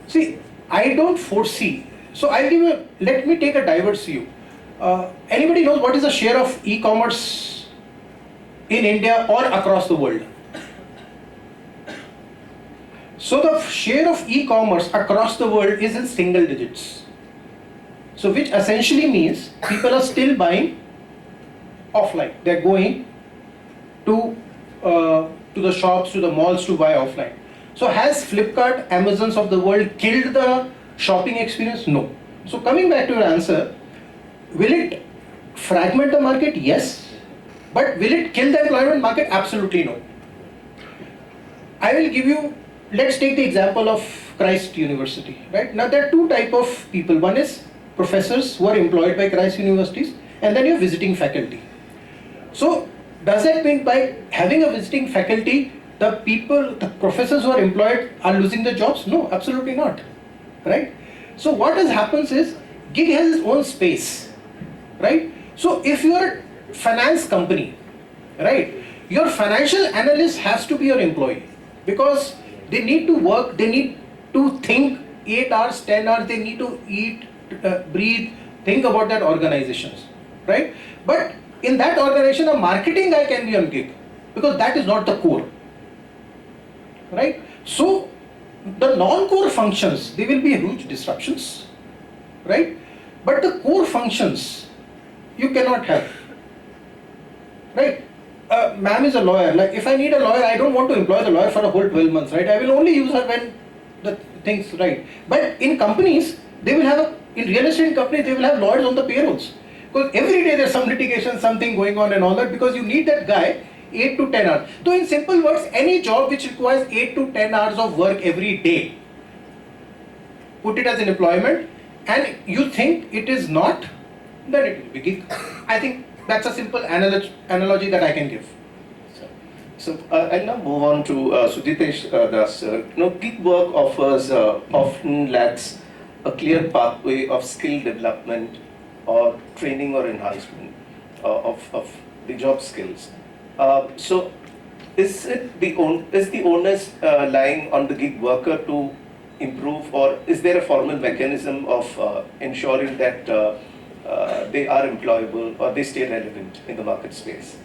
See, I don't foresee. So let me take a diverse view. Anybody knows what is the share of e-commerce in India or across the world? So the share of e-commerce across the world is in single digits. So which essentially means people are still buying offline. They're going to the shops, to the malls to buy offline. So has Flipkart, Amazons of the world killed the shopping experience? No. So coming back to your answer, will it fragment the market? Yes. But will it kill the employment market? Absolutely no. I will give you, let's take the example of Christ University, right? Now there are two types of people. One is professors who are employed by Christ universities, and then you're visiting faculty. So does that mean by having a visiting faculty, the professors who are employed are losing their jobs? No, absolutely not, right? So what happens is, gig has its own space, right? So if you are finance company, right, your financial analyst has to be your employee, because they need to work, they need to think 8 hours, 10 hours, they need to eat, breathe, think about that organizations, right? But in that organization, a marketing guy can be on gig, because that is not the core, right? So the non-core functions, they will be huge disruptions, right? But the core functions, you cannot have, right? Ma'am is a lawyer. Like, if I need a lawyer, I don't want to employ the lawyer for a whole 12 months, right? I will only use her when the things right. But in companies, they will have in real estate companies, they will have lawyers on the payrolls, because every day there's some litigation, something going on and all that, because you need that guy 8 to 10 hours. So in simple words, any job which requires 8 to 10 hours of work every day, put it as an employment, and you think it is not, then it will be gig. I think that's a simple analogy that I can give. So I'll now move on to Sudhitesh Das. Gig work offers often lacks a clear pathway of skill development or training or enhancement of the job skills. So is the onus lying on the gig worker to improve, or is there a formal mechanism of ensuring that they are employable or they stay relevant in the market space?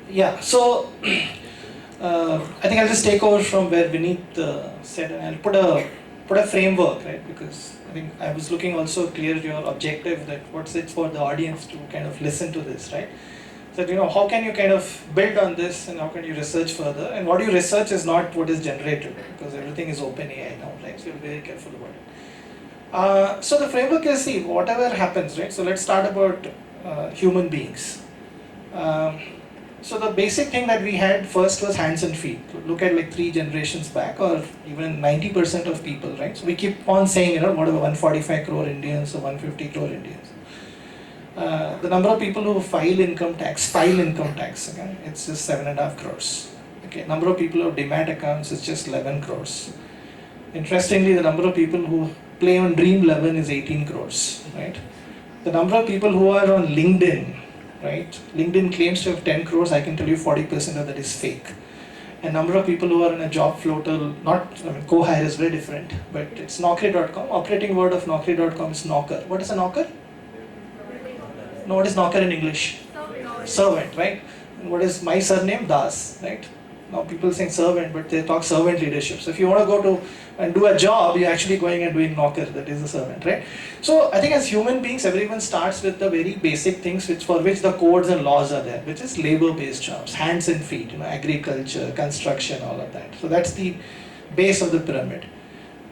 Yeah, so I think I'll just take over from where Vineet said, and I'll put a framework, right? Because I think I was looking also clear your objective, that what's it for the audience to kind of listen to this, right? So how can you kind of build on this, and how can you research further? And what you research is not what is generated, because everything is open AI now, right? So you're very careful about it. So the framework is, see, whatever happens, right? So let's start about human beings. So the basic thing that we had first was hands and feet. Look at like 3 generations back, or even 90% of people, right? So we keep on saying, whatever, 145 crore Indians or 150 crore Indians. The number of people who file income tax, okay, it's just 7.5 crores. Okay, number of people who have demat accounts is just 11 crores. Interestingly, the number of people who play on Dream 11 is 18 crores, right? The number of people who are on LinkedIn, right? LinkedIn claims to have 10 crores, I can tell you 40% of that is fake. And number of people who are in a job floater, co-hire is very different, but it's Naukri.com. Operating word of Naukri.com is knocker. What is a knocker? No, what is knocker in English? Servant, right? And what is my surname? Das, right? Now people saying servant, but they talk servant leadership. So if you want to go to and do a job, you're actually going and doing knocker, that is a servant, right? So I think as human beings, everyone starts with the very basic things for which the codes and laws are there, which is labor-based jobs, hands and feet, agriculture, construction, all of that. So that's the base of the pyramid.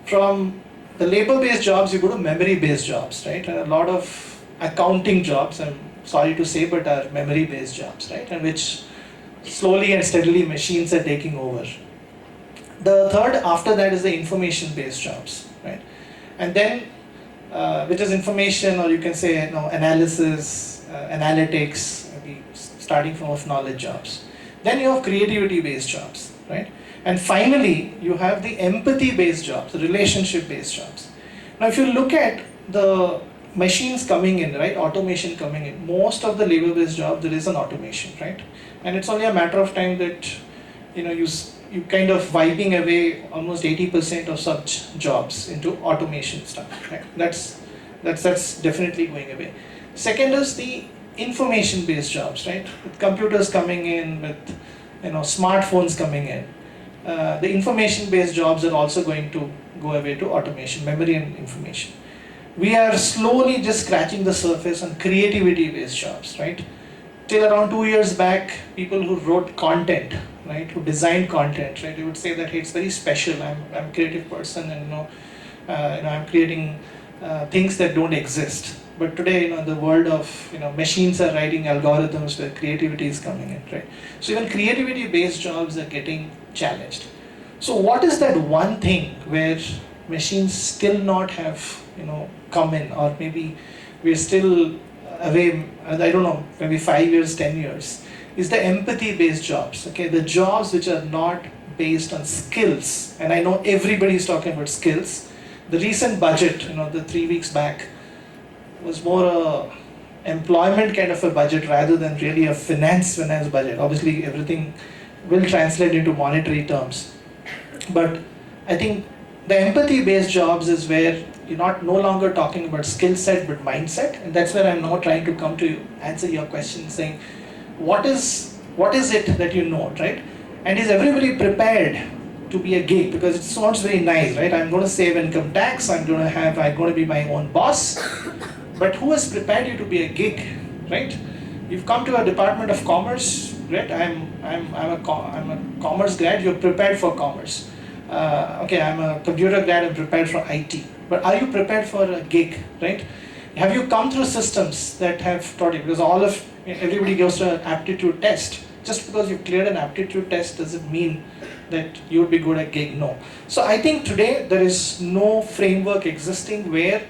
From the labor-based jobs, you go to memory-based jobs, right? And a lot of accounting jobs, I'm sorry to say, but are memory-based jobs, right? And which slowly and steadily machines are taking over. The third after that is the information-based jobs, right? And then, which is information, or you can say analysis, analytics, maybe starting from knowledge jobs. Then you have creativity-based jobs, right? And finally, you have the empathy-based jobs, the relationship-based jobs. Now, if you look at the machines coming in, right, automation coming in, most of the labor-based jobs, there is an automation, right? And it's only a matter of time that, you kind of wiping away almost 80% of such jobs into automation stuff, right? That's definitely going away. Second is the information-based jobs, right? With computers coming in, with smartphones coming in, the information-based jobs are also going to go away to automation, memory and information. We are slowly just scratching the surface on creativity-based jobs, right? Till around 2 years back, people who wrote content, right, who designed content, right, they would say that, hey, it's very special. I'm a creative person, and I'm creating things that don't exist. But today, the world of machines are writing algorithms where creativity is coming in, right? So even creativity-based jobs are getting challenged. So what is that one thing where machines still not have come in, or maybe we're still away, I don't know, maybe 5 years, 10 years, is the empathy-based jobs, okay? The jobs which are not based on skills, and I know everybody is talking about skills. The recent budget, the 3 weeks back, was more a employment kind of a budget rather than really a finance budget. Obviously, everything will translate into monetary terms, but I think the empathy-based jobs is where you're no longer talking about skill set but mindset, and that's where I'm now trying to come to you, answer your question, saying, what is it that you know, right? And is everybody prepared to be a gig? Because it sounds very nice, right? I'm going to save income tax. I'm going to be my own boss. But who has prepared you to be a gig, right? You've come to a Department of Commerce, right? I'm a commerce grad. You're prepared for commerce. Okay, I'm a computer grad. I'm prepared for IT. But are you prepared for a gig, right? Have you come through systems that have taught you? Because everybody goes to an aptitude test. Just because you've cleared an aptitude test doesn't mean that you would be good at gig. No. So I think today there is no framework existing where,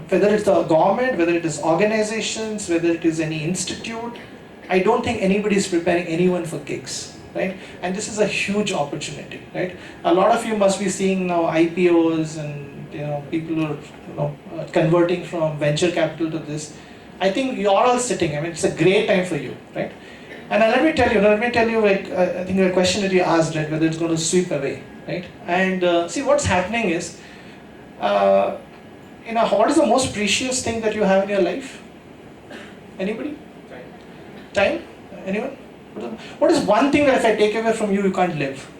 whether it's the government, whether it is organizations, whether it is any institute, I don't think anybody is preparing anyone for gigs, right? And this is a huge opportunity, right? A lot of you must be seeing now IPOs and people who are converting from venture capital to this. I think you're all sitting. It's a great time for you, right? And let me tell you, like I think the question that you asked, right, whether it's going to sweep away, right? And see, what's happening is, what is the most precious thing that you have in your life? Anybody? Time? Anyone? What is one thing that if I take away from you, you can't live?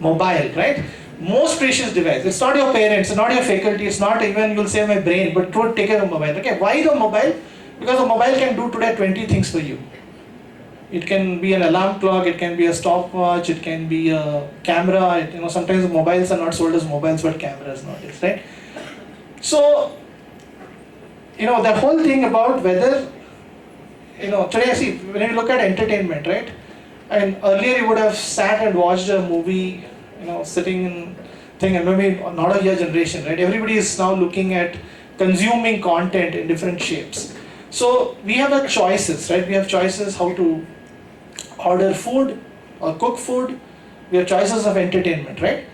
Mobile, right? Most precious device. It's not your parents, it's not your faculty, it's not even, you'll say, my brain, but don't take care of mobile. Okay, why the mobile? Because the mobile can do today 20 things for you. It can be an alarm clock, it can be a stopwatch, it can be a camera. Sometimes mobiles are not sold as mobiles but cameras nowadays, right? So, the whole thing about whether, today, see, when you look at entertainment, right? And earlier you would have sat and watched a movie, sitting in thing, and maybe not of your generation, right? Everybody is now looking at consuming content in different shapes. So we have choices, right? We have choices how to order food or cook food. We have choices of entertainment, right?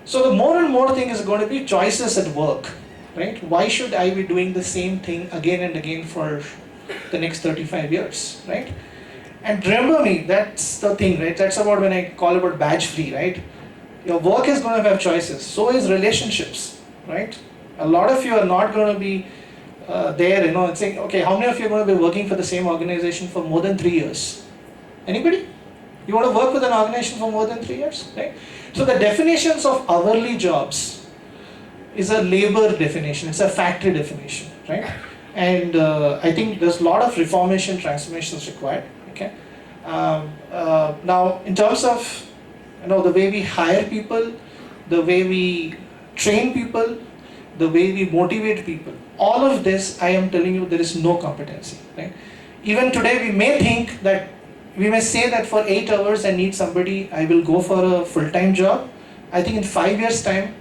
So the more and more thing is going to be choices at work, right? Why should I be doing the same thing again and again for the next 35 years, right? And remember me, that's the thing, right? That's about when I call about badge free, right? Your work is going to have choices. So is relationships, right? A lot of you are not going to be there, and saying, okay, how many of you are going to be working for the same organization for more than 3 years? Anybody? You want to work with an organization for more than 3 years, right? So the definitions of hourly jobs is a labor definition, it's a factory definition, right? And I think there's a lot of reformation, transformations required, okay? Now, in terms of, the way we hire people, the way we train people, the way we motivate people, all of this, I am telling you, there is no competency, right? Even today, we may say that for 8 hours I need somebody, I will go for a full-time job. I think in 5 years' time,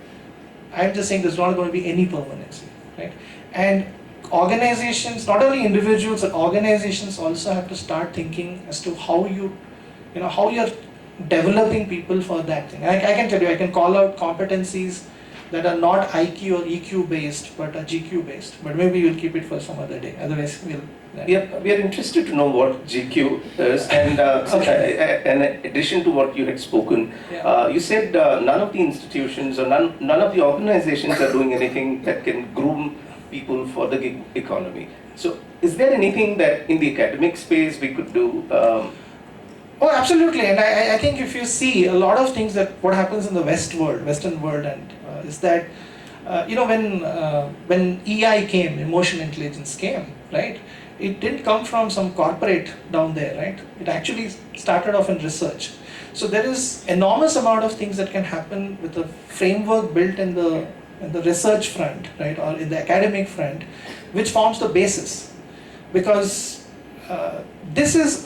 I'm just saying there's not going to be any permanency, right? And organizations, not only individuals, but organizations also have to start thinking as to how you're developing people for that thing. I can tell you, I can call out competencies that are not IQ or EQ based, but are GQ based. But maybe we'll keep it for some other day. Otherwise, We are interested to know what GQ is, and in addition to what you had spoken, you said none of the institutions or none of the organizations are doing anything that can groom people for the gig economy. So, is there anything that in the academic space we could do? Oh, absolutely. And I think if you see a lot of things that what happens in the Western world, and is that when EI came, emotional intelligence came, right? It didn't come from some corporate down there, right? It actually started off in research. So there is enormous amount of things that can happen with a framework built in the research front, right, or in the academic front, which forms the basis. Because this is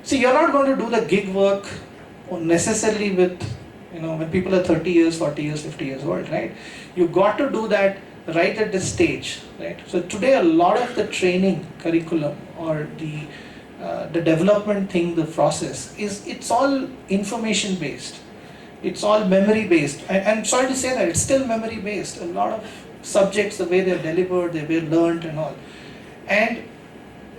see, you're not going to do the gig work necessarily with, when people are 30 years, 40 years, 50 years old, right? You've got to do that right at this stage, right? So today a lot of the training curriculum or the the development thing, the process is, it's all information based, it's all memory based. I'm sorry to say that it's still memory based. A lot of subjects, the way they're delivered, the way they're learned and all, and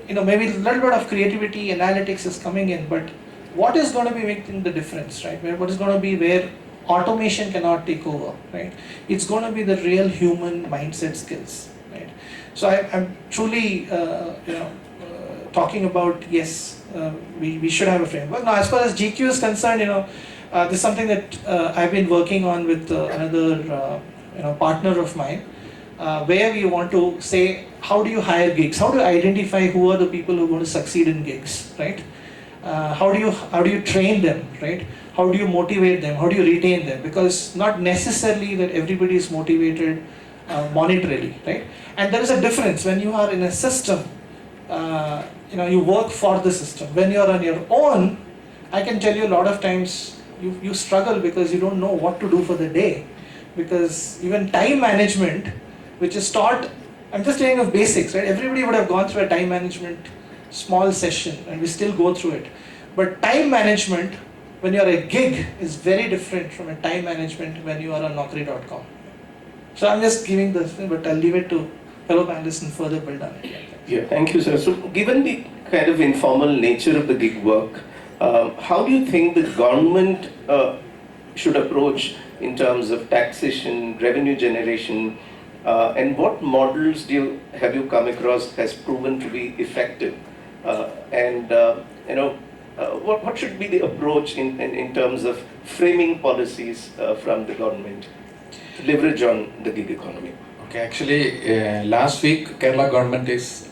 maybe a little bit of creativity, analytics is coming in, but what is going to be making the difference, right? What is going to be where automation cannot take over, right? It's going to be the real human mindset skills, right? So I'm truly, talking about, yes, we should have a framework. Now, as far as GQ is concerned, this is something that I've been working on with another, partner of mine, where we want to say, how do you hire gigs? How do you identify who are the people who are going to succeed in gigs, right? How do you train them, right? How do you motivate them? How do you retain them? Because not necessarily that everybody is motivated monetarily, right? And there is a difference when you are in a system. You work for the system. When you are on your own, I can tell you a lot of times you struggle because you don't know what to do for the day. Because even time management, which is taught, I'm just saying of basics, right? Everybody would have gone through a time management small session and we still go through it. But time management, when you're a gig, is very different from a time management when you are on Naukri.com. So I'm just giving this, but I'll leave it to fellow panelists and further build on it. Yeah, thank you, sir. So, given the kind of informal nature of the gig work, how do you think the government should approach in terms of taxation, revenue generation, and what models have you come across has proven to be effective? What should be the approach in terms of framing policies from the government to leverage on the gig economy? Okay, actually, last week Kerala government is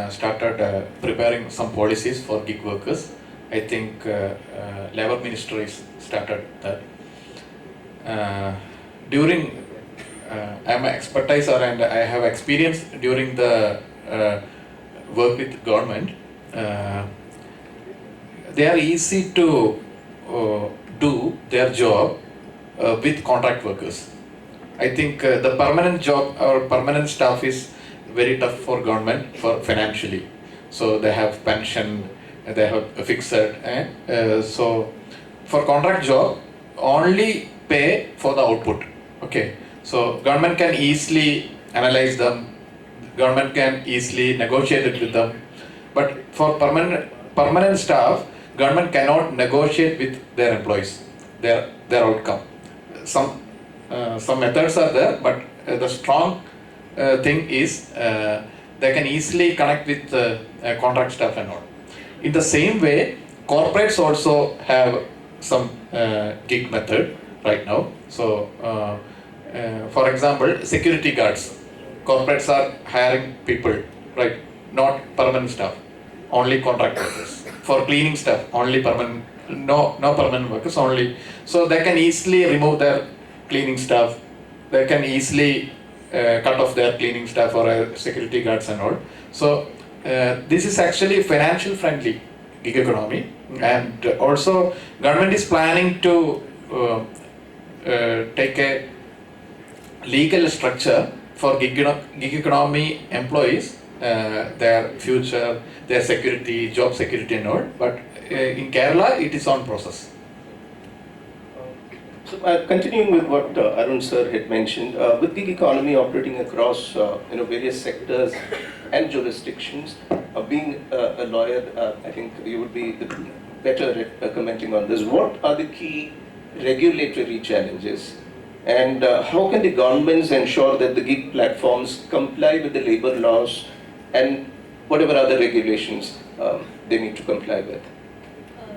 started preparing some policies for gig workers. I think Labour Ministry is started that. During I'm an expertiser and I have experience during the work with government. They are easy to do their job with contract workers. I think the permanent job or permanent staff is very tough for government for financially. So they have pension, they have a fixed, so for contract job only pay for the output. Okay, so government can easily analyze them, government can easily negotiate it with them. But for permanent staff, government cannot negotiate with their employees, their outcome. Some methods are there, but the strong thing is they can easily connect with contract staff and all. In the same way, corporates also have some gig method right now. So, for example, security guards. Corporates are hiring people, right? Not permanent staff, only contract workers. For cleaning staff, only permanent, no permanent workers, only. So they can easily remove their cleaning staff. They can easily cut off their cleaning staff or security guards and all. So this is actually financial friendly gig economy, and also government is planning to take a legal structure for gig economy employees, their future, their security, job security and all. But in Kerala, it is on process. So, continuing with what Arun sir had mentioned, with gig economy operating across various sectors and jurisdictions, being a lawyer, I think you would be better at commenting on this. What are the key regulatory challenges, and how can the governments ensure that the gig platforms comply with the labor laws and whatever other regulations they need to comply with?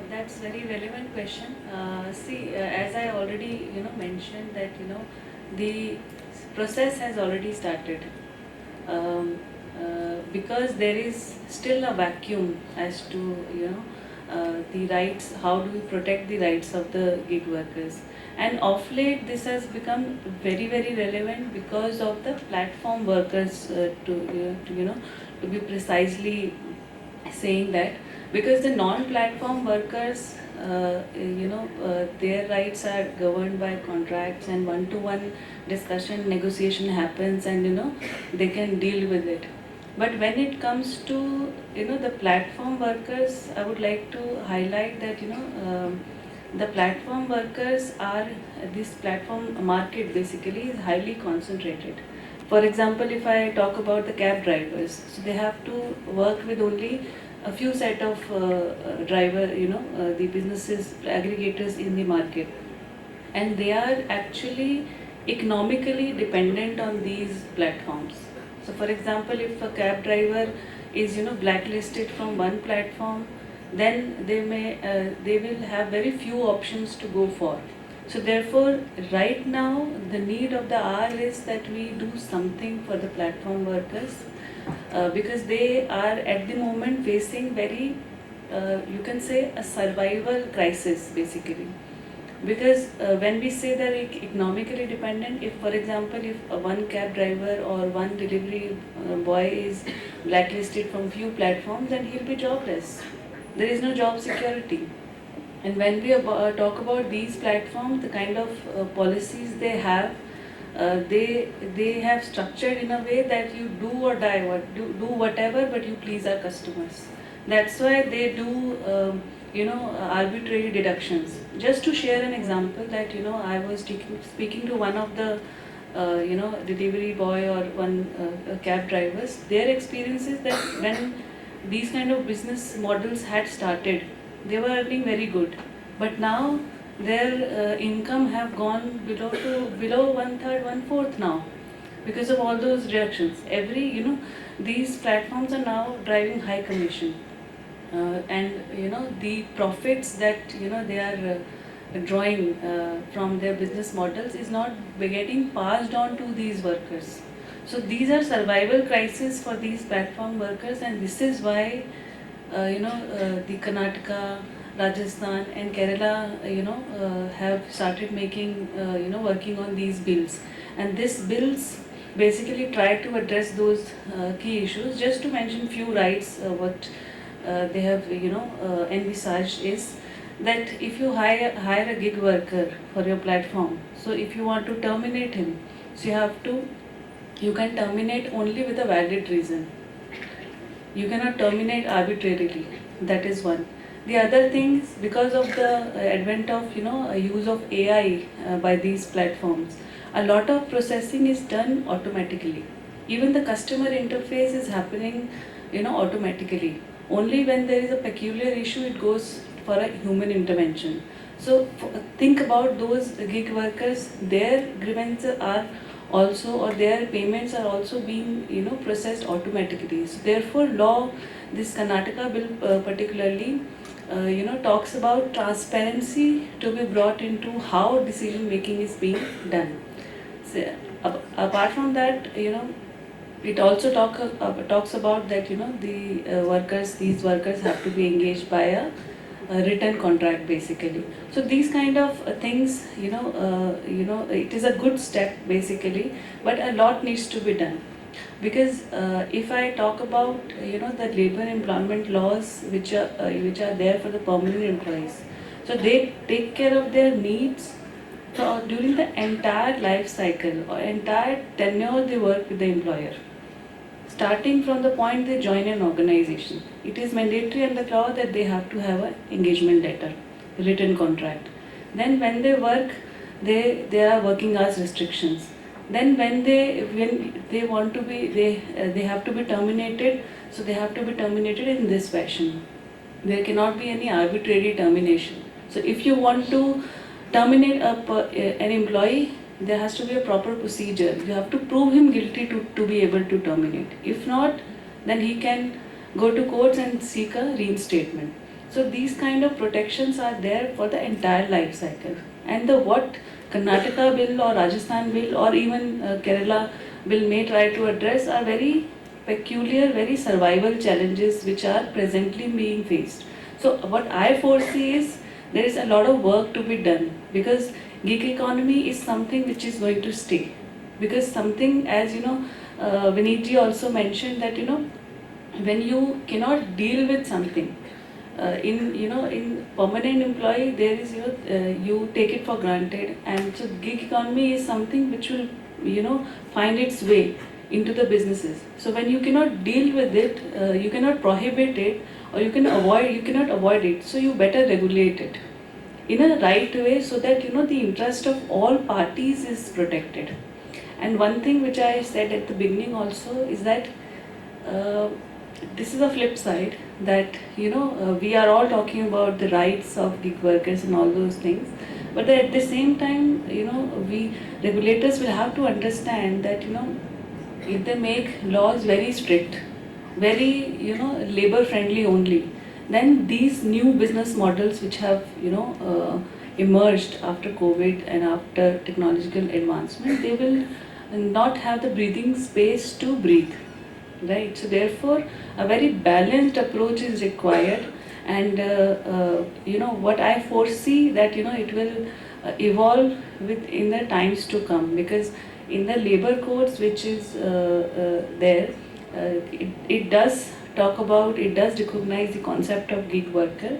That's very relevant question. As I already mentioned that the process has already started, because there is still a vacuum as to the rights. How do we protect the rights of the gig workers? And of late, this has become very, very relevant because of the platform workers. To be precisely saying that, because the non-platform workers, their rights are governed by contracts, and one-to-one discussion, negotiation happens, and they can deal with it. But when it comes to the platform workers, I would like to highlight that the platform workers are this platform market basically is highly concentrated. For example, if I talk about the cab drivers, so they have to work with only a few set of driver, the businesses aggregators in the market, and they are actually economically dependent on these platforms. So for example, if a cab driver is blacklisted from one platform, then they will have very few options to go for. So therefore, right now the need of the hour is that we do something for the platform workers, because they are at the moment facing very you can say a survival crisis basically. Because when we say they're economically dependent, if for example if one cab driver or one delivery boy is blacklisted from few platforms, then he'll be jobless. There is no job security. And when we talk about these platforms, the kind of policies they have, they have structured in a way that you do or die, do whatever, but you please our customers. That's why they do arbitrary deductions. Just to share an example, that I was speaking to one of the delivery boy or one cab drivers. Their experience is that when these kind of business models had started, they were earning very good, but now their income have gone below one third, one fourth now, because of all those reductions. These platforms are now driving high commission, and the profits that they are drawing from their business models is not getting passed on to these workers. So these are survival crises for these platform workers, and this is why the Karnataka, Rajasthan and Kerala have started making working on these bills, and these bills basically try to address those key issues. Just to mention few rights, what they have envisaged is that if you hire a gig worker for your platform, so if you want to terminate him, so you can terminate only with a valid reason. You cannot terminate arbitrarily. That is one. The other things, because of the advent of use of AI by these platforms, a lot of processing is done automatically. Even the customer interface is happening automatically. Only when there is a peculiar issue, it goes for a human intervention. So think about those gig workers. Their grievances are also, or their payments are also being processed automatically. So therefore, this Karnataka bill particularly talks about transparency to be brought into how decision making is being done. So, apart from that, it also talks about that these workers have to be engaged by a written contract basically. So these kind of things, it is a good step basically, but a lot needs to be done. Because if I talk about the labor employment laws which are there for the permanent employees, so they take care of their needs during the entire life cycle or entire tenure they work with the employer. Starting from the point they join an organization, it is mandatory under law that they have to have an engagement letter, written contract. Then when they work, there are working hours restrictions. Then when they want to be, they have to be terminated. So they have to be terminated in this fashion. There cannot be any arbitrary termination. So if you want to terminate an employee, there has to be a proper procedure. You have to prove him guilty to be able to terminate. If not, then he can go to courts and seek a reinstatement. So these kind of protections are there for the entire life cycle. And what Karnataka bill or Rajasthan bill or even Kerala bill may try to address are very peculiar, very survival challenges which are presently being faced. So what I foresee is there is a lot of work to be done, because gig economy is something which is going to stay. Because something, as Vineetji also mentioned, that when you cannot deal with something, in permanent employee there is you take it for granted, and so gig economy is something which will find its way. into the businesses. So when you cannot deal with it, you cannot prohibit it, or you cannot avoid it. So you better regulate it in a right way, so that the interest of all parties is protected. And one thing which I said at the beginning also is that this is a flip side, that we are all talking about the rights of gig workers and all those things, but at the same time, we regulators will have to understand that if they make laws very strict, very labor friendly only, then these new business models which have emerged after COVID and after technological advancement, they will not have the breathing space to breathe, right? So therefore a very balanced approach is required, and what I foresee that it will evolve in the times to come, because in the labor codes which is there, it does recognize the concept of gig worker,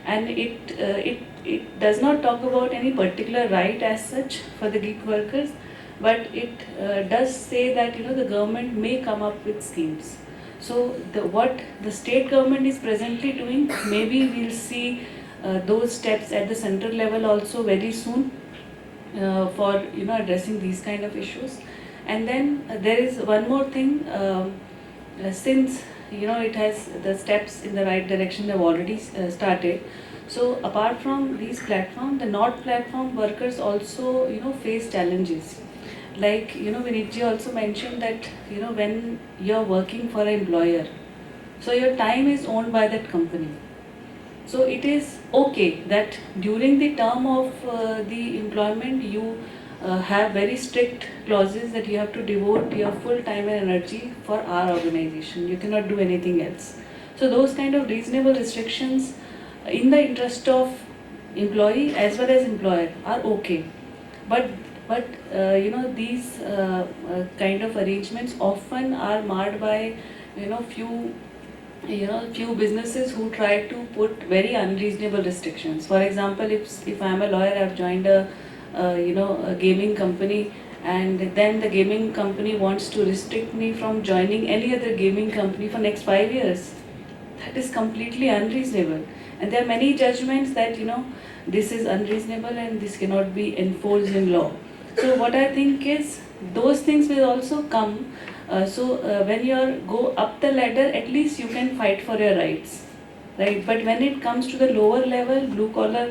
and it does not talk about any particular right as such for the gig workers, but it does say that the government may come up with schemes. So what the state government is presently doing, maybe we'll see those steps at the central level also very soon, for addressing these kind of issues. And then there is one more thing, since it has the steps in the right direction have already started. So apart from these platforms, the not platform workers also face challenges. Like Vinitji also mentioned that when you're working for an employer, so your time is owned by that company. So it is okay that during the term of the employment, you have very strict clauses that you have to devote your full time and energy for our organization. You cannot do anything else. So those kind of reasonable restrictions in the interest of employee as well as employer are okay. But these kind of arrangements often are marred by few businesses who try to put very unreasonable restrictions. For example, if I am a lawyer, I have joined a gaming company, and then the gaming company wants to restrict me from joining any other gaming company for next 5 years. That is completely unreasonable, and there are many judgments that this is unreasonable and this cannot be enforced in law. So what I think is those things will also come. When you go up the ladder, at least you can fight for your rights, right? But when it comes to the lower level, blue collar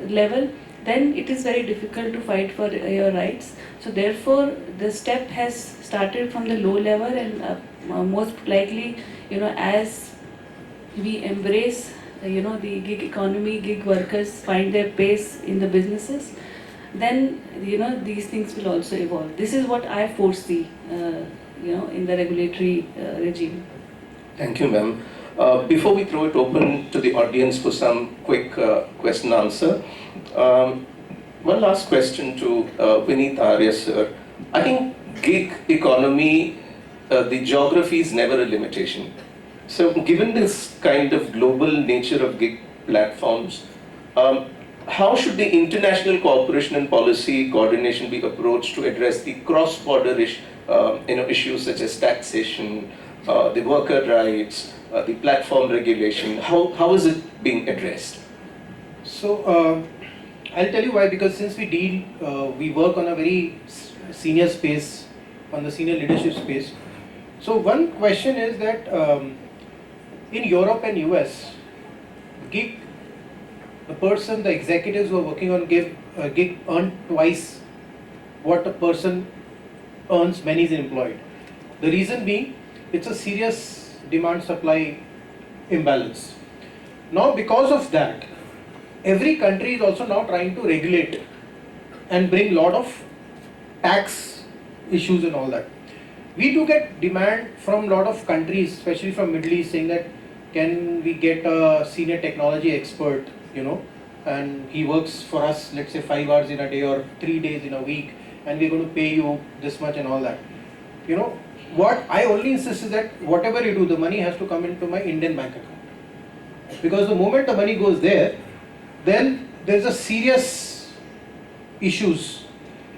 level, then it is very difficult to fight for your rights. So therefore, the step has started from the low level, and most likely, as we embrace, the gig economy, gig workers find their pace in the businesses, then these things will also evolve. This is what I foresee, in the regulatory regime. Thank you, ma'am. Before we throw it open to the audience for some quick question answer, one last question to Vineet Arya, sir. I think gig economy, the geography is never a limitation. So given this kind of global nature of gig platforms, how should the international cooperation and policy coordination be approached to address the cross-border issues such as taxation, the worker rights, the platform regulation? How is it being addressed? So I'll tell you why. Because since we work on a very senior space, on the senior leadership space. So one question is that in Europe and US, the executives who are working on gig earn twice what a person earns when he's employed. The reason being, it's a serious demand-supply imbalance. Now, because of that, every country is also now trying to regulate and bring lot of tax issues and all that. We do get demand from lot of countries, especially from Middle East, saying that can we get a senior technology expert, and he works for us, let's say 5 hours in a day or 3 days in a week, and we're going to pay you this much and all that. What I only insist is that whatever you do, the money has to come into my Indian bank account. Because the moment the money goes there, then there's a serious issues,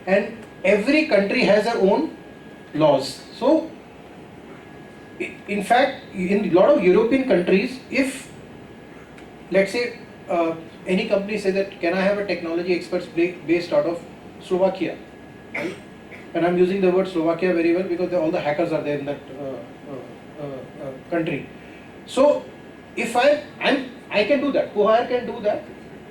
and every country has their own laws. So, in fact, in a lot of European countries, if let's say any company says that can I have a technology experts based out of Slovakia, right? And I'm using the word Slovakia very well because all the hackers are there in that country. So if I can do that, Kohar can do that,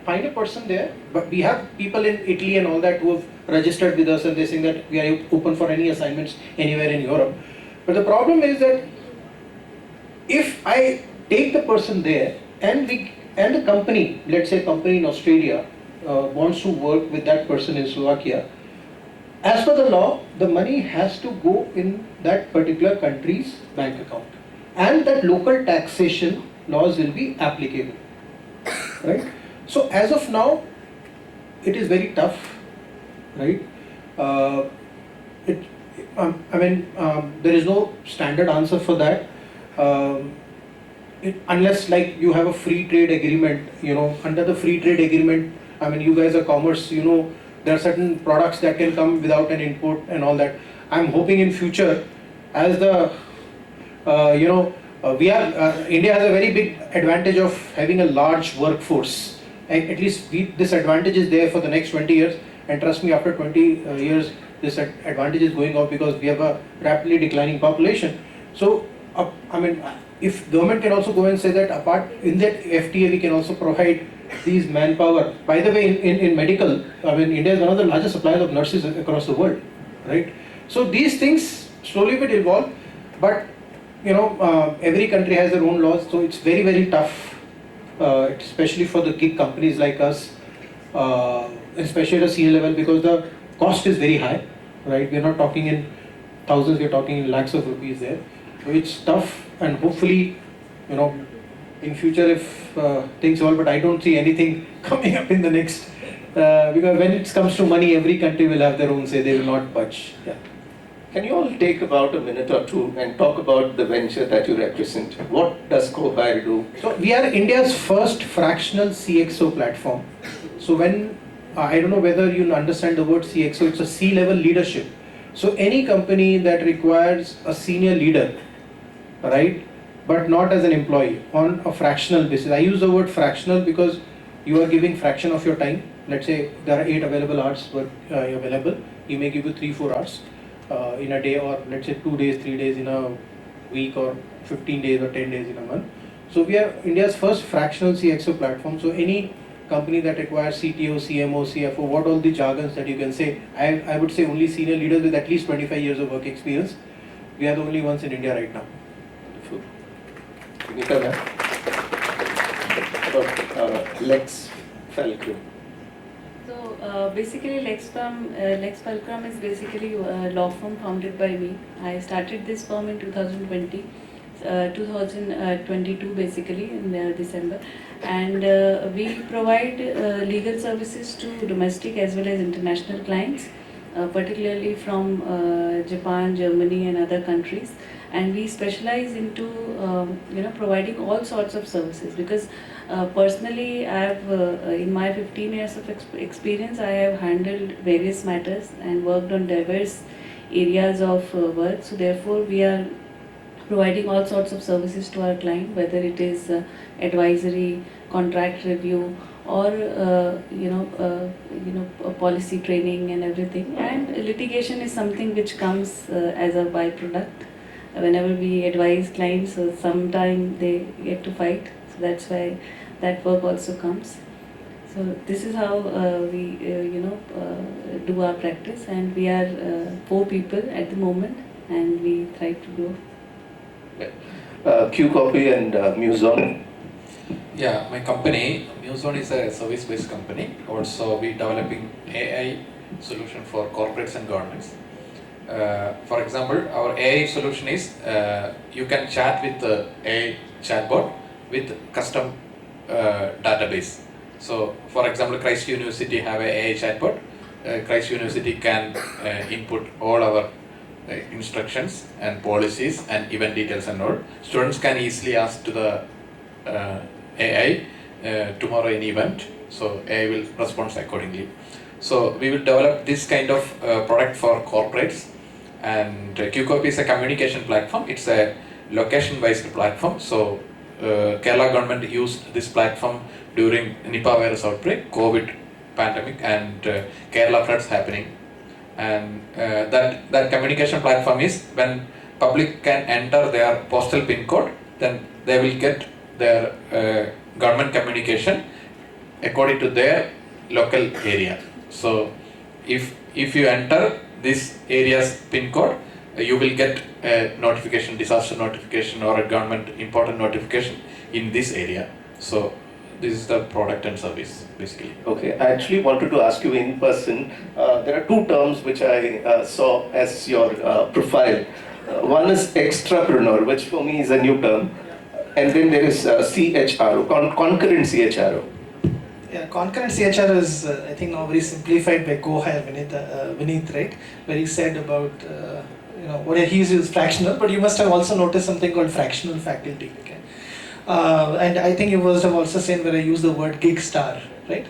find a person there, but we have people in Italy and all that who have registered with us and they're saying that we are open for any assignments anywhere in Europe. But the problem is that if I take the person there and the company, let's say company in Australia wants to work with that person in Slovakia, as per the law, the money has to go in that particular country's bank account, and that local taxation laws will be applicable, right? So as of now, it is very tough, right? There is no standard answer for that. Unless like you have a free trade agreement, under the free trade agreement, you guys are commerce, there are certain products that can come without an import and all that. I'm hoping in future, as the, India has a very big advantage of having a large workforce. At least this advantage is there for the next 20 years, and trust me, after 20 years, this advantage is going off because we have a rapidly declining population. So, if government can also go and say that apart in that FTA we can also provide these manpower. By the way, in medical, India is one of the largest suppliers of nurses across the world, right? So these things slowly will evolve, but every country has their own laws, so it's very, very tough, especially for the gig companies like us, especially at a senior level, because the cost is very high, right? We're not talking in thousands, we're talking in lakhs of rupees there. So it's tough, and hopefully, in future if things evolve, but I don't see anything coming up in the next, because when it comes to money, every country will have their own say, they will not budge. Yeah. Can you all take about a minute or two and talk about the venture that you represent? What does Kohar do? So we are India's first fractional CXO platform. So when, I don't know whether you understand the word CXO, it's a C-level leadership. So any company that requires a senior leader, right, but not as an employee, on a fractional basis. I use the word fractional because you are giving fraction of your time. Let's say there are 8 available hours available. He may give you 3-4 hours in a day, or let's say 2 days, 3 days in a week, or 15 days or 10 days in a month. So we are India's first fractional CXO platform. So any company that requires CTO, CMO, CFO, what all the jargons that you can say, I would say only senior leaders with at least 25 years of work experience. We are the only ones in India right now. Vinita ma'am, about Lex Fulcrum. So basically Lex Fulcrum is basically a law firm founded by me. I started this firm in 2022 basically in December, and we provide legal services to domestic as well as international clients, particularly from Japan, Germany and other countries. And we specialize into providing all sorts of services, because personally I have in my 15 years of experience I have handled various matters and worked on diverse areas of work. So therefore we are providing all sorts of services to our client, whether it is advisory, contract review, or policy training and everything. And litigation is something which comes as a byproduct. Whenever we advise clients, so sometime they get to fight, so that's why that work also comes. So this is how we do our practice, and we are 4 people at the moment, and we try to grow. Q-Copy and Muson. Yeah, my company, Munuswamy, is a service-based company. Also, we developing AI solution for corporates and governments. For example, our AI solution is you can chat with the AI chatbot with custom database. So, for example, Christ University have a AI chatbot. Christ University can input all our instructions and policies and event details and all. Students can easily ask to the AI tomorrow an event, so AI will respond accordingly. So we will develop this kind of product for corporates, And QCOP is a communication platform. It's a location-based platform. So Kerala government used this platform during Nipah virus outbreak, COVID pandemic, and Kerala floods happening. And that communication platform is when public can enter their postal pin code, then they will get their government communication according to their local area. So if you enter this area's pin code, you will get a notification, disaster notification or a government important notification in this area. So this is the product and service basically. Okay, I actually wanted to ask you in person. There are two terms which I saw as your profile. One is extrapreneur, which for me is a new term, and then there is CHRO, concurrent CHRO. Yeah, concurrent CHR is, I think, now very simplified by co-hire Vineet, right? Where he said about, what he uses fractional, but you must have also noticed something called fractional faculty, okay? And I think you must have also seen where I use the word gig star, right?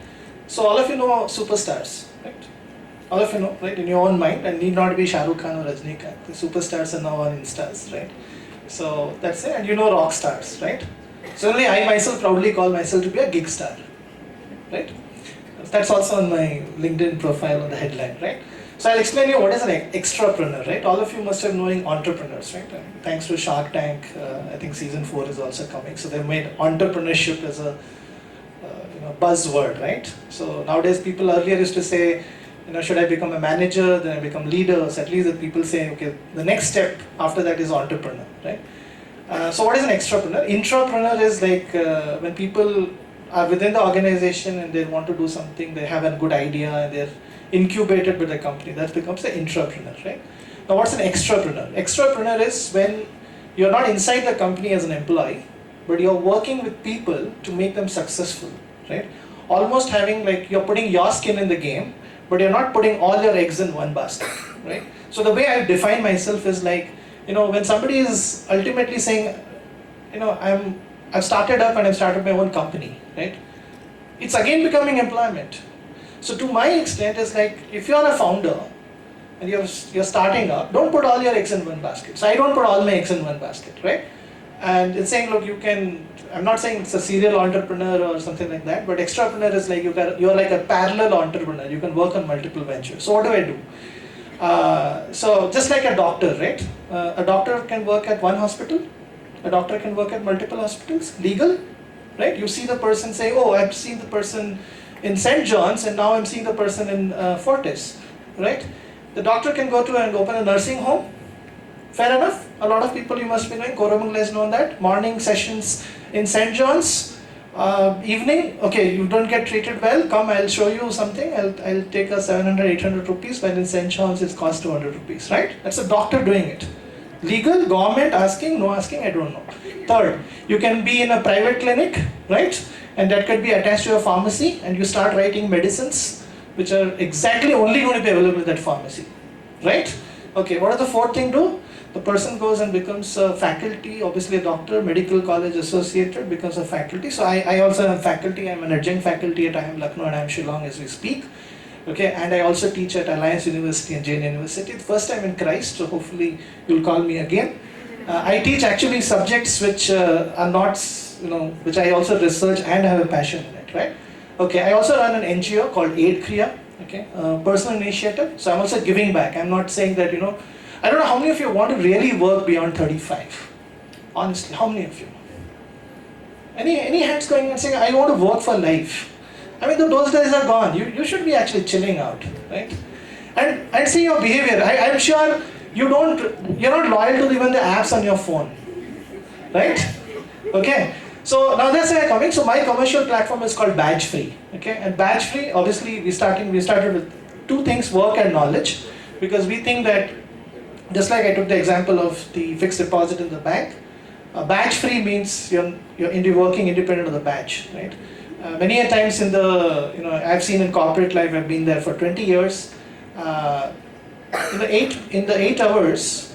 So all of you know superstars, right? All of you know, right? In your own mind, and need not be Shah Rukh Khan or Rajnikant. The superstars are now on Instas, right? So that's it, and you know rock stars, right? So only I myself proudly call myself to be a gig star. Right? That's also on my LinkedIn profile on the headline, right? So I'll explain you what is an extrapreneur, right? All of you must have knowing entrepreneurs, right? And thanks to Shark Tank, I think season 4 is also coming. So they've made entrepreneurship as a buzzword, right? So nowadays people earlier used to say, should I become a manager, then I become leader? So at least the people say, okay, the next step after that is entrepreneur, right? So what is an extrapreneur? Intrapreneur is like when people are within the organization and they want to do something, they have a good idea and they're incubated by the company. That becomes the intrapreneur, right? Now what's an extrapreneur? Extrapreneur is when you're not inside the company as an employee, but you're working with people to make them successful, right? Almost having like you're putting your skin in the game, but you're not putting all your eggs in one basket, right? So the way I define myself is like, when somebody is ultimately saying, I've started up and I've started my own company, right? It's again becoming employment. So to my extent, it's like if you're a founder and you're starting up, don't put all your eggs in one basket. So I don't put all my eggs in one basket, right? And it's saying, look, I'm not saying it's a serial entrepreneur or something like that, but extrapreneur is like you're like a parallel entrepreneur. You can work on multiple ventures. So what do I do? So just like a doctor, right? A doctor can work at one hospital. A doctor can work at multiple hospitals, legal, right? You see the person say, oh, I've seen the person in St. John's and now I'm seeing the person in Fortis, right? The doctor can go to and open a nursing home. Fair enough. A lot of people you must be knowing, Koromangala has known that. Morning sessions in St. John's, evening, okay, you don't get treated well, come, I'll show you something, I'll take a 700, 800 rupees, when in St. John's it's cost 200 rupees, right? That's a doctor doing it. Legal, government asking, no asking, I don't know. Third, you can be in a private clinic, right? And that could be attached to a pharmacy and you start writing medicines which are exactly only going to be available in that pharmacy, right? Okay, what does the fourth thing do? The person goes and becomes a faculty, obviously a doctor, medical college associated, becomes a faculty. So I also am faculty, I'm an adjunct faculty at IIM Lucknow and IIM Shillong as we speak. Okay, and I also teach at Alliance University and Jain University. The first time in Christ, so hopefully you'll call me again. I teach actually subjects which are not, which I also research and have a passion in it, right? Okay, I also run an NGO called Aid Kriya, okay, personal initiative. So I'm also giving back. I'm not saying that, I don't know how many of you want to really work beyond 35. Honestly, how many of you? Any hands going and saying, I want to work for life? I mean, those days are gone. You should be actually chilling out, right? And see your behavior. I'm sure you're not loyal to even the apps on your phone, right? Okay. So now that's where I'm coming. So my commercial platform is called Badge Free. Okay, and Badge Free, obviously we started with two things: work and knowledge, because we think that just like I took the example of the fixed deposit in the bank, badge free means you're working independent of the badge, right? Many a times in the, I've seen in corporate life, I've been there for 20 years. In the 8 hours,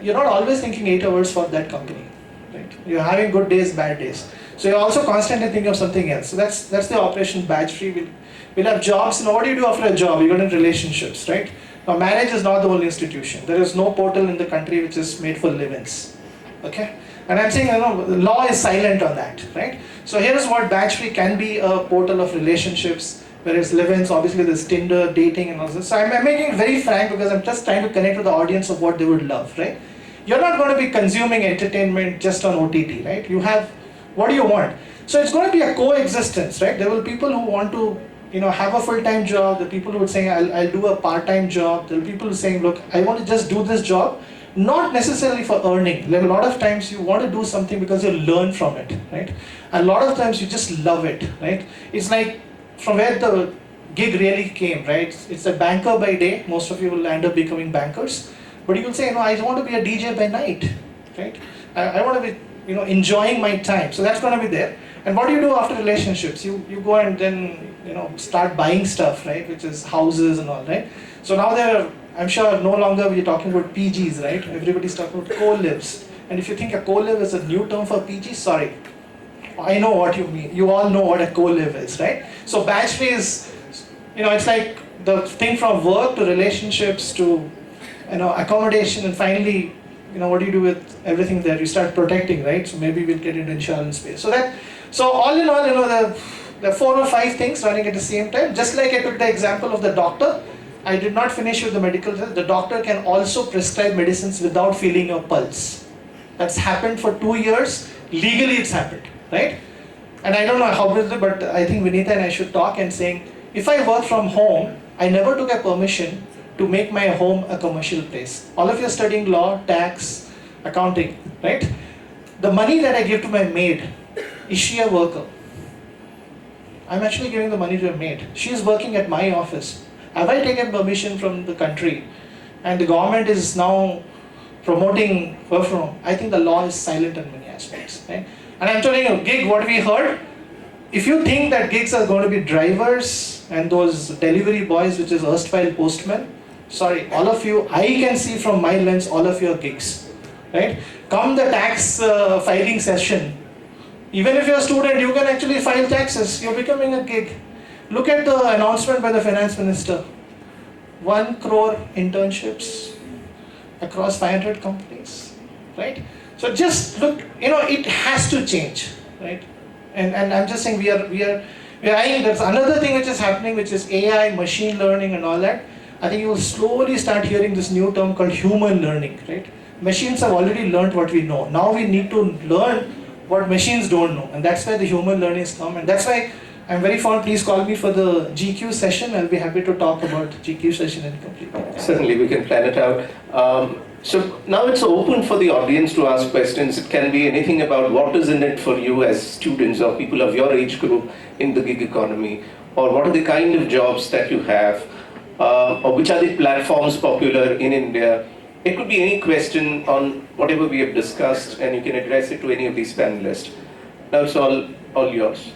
you're not always thinking 8 hours for that company, right? You're having good days, bad days. So you're also constantly thinking of something else. So that's the operation badge free. We'll have jobs. Now what do you do after a job? You got in relationships, right? Now, marriage is not the only institution. There is no portal in the country which is made for live-ins. Okay? And I'm saying, the law is silent on that, right? So here is what batch-free can be: a portal of relationships, whereas live-ins, obviously there's Tinder, dating and all this. So I'm making it very frank because I'm just trying to connect with the audience of what they would love, right? You're not going to be consuming entertainment just on OTT, right? You have, what do you want? So it's going to be a coexistence, right? There will be people who want to, have a full-time job. The people who would say, I'll do a part-time job. There are people who are saying, look, I want to just do this job, not necessarily for earning. Like a lot of times you want to do something because you learn from it, right? A lot of times you just love it, right? It's like from where the gig really came, right? It's a banker by day. Most of you will end up becoming bankers. But you will say, I want to be a DJ by night, right? I want to be, enjoying my time. So that's going to be there. And what do you do after relationships? You go and then, start buying stuff, right? Which is houses and all, right? So now I'm sure no longer we're talking about PGs, right? Everybody's talking about co-lives. And if you think a co-live is a new term for PG, sorry. I know what you mean. You all know what a co-live is, right? So batch-free is, it's like the thing from work to relationships to, accommodation, and finally, what do you do with everything there? You start protecting, right? So maybe we'll get into insurance space. So all in all, there are 4 or 5 things running at the same time. Just like I took the example of the doctor, I did not finish with the medical. The doctor can also prescribe medicines without feeling your pulse. That's happened for 2 years. Legally, it's happened, right? And I don't know how it is, but I think Vinita and I should talk and saying, if I work from home, I never took a permission to make my home a commercial place. All of you are studying law, tax, accounting, right? The money that I give to my maid, is she a worker? I'm actually giving the money to a maid. She is working at my office. Have I taken permission from the country? And the government is now promoting work from home. I think the law is silent on many aspects, right? And I'm telling you, gig, what we heard, if you think that gigs are going to be drivers and those delivery boys, which is erstwhile postmen, sorry, all of you, I can see from my lens, all of you are gigs, right? Come the tax filing session, even if you're a student, you can actually file taxes. You're becoming a gig. Look at the announcement by the finance minister. 1 crore internships across 500 companies, right? So just look, it has to change, right? And I'm just saying we are eyeing. There's another thing which is happening, which is AI, machine learning and all that. I think you will slowly start hearing this new term called human learning, right? Machines have already learned what we know. Now we need to learn what machines don't know. And that's where the human learning has come. And that's why I'm very fond. Please call me for the GQ session. I'll be happy to talk about GQ session and complete. Certainly, we can plan it out. So now it's open for the audience to ask questions. It can be anything about what is in it for you as students or people of your age group in the gig economy, or what are the kind of jobs that you have, or which are the platforms popular in India. It could be any question on whatever we have discussed, and you can address it to any of these panelists. Now it's all yours.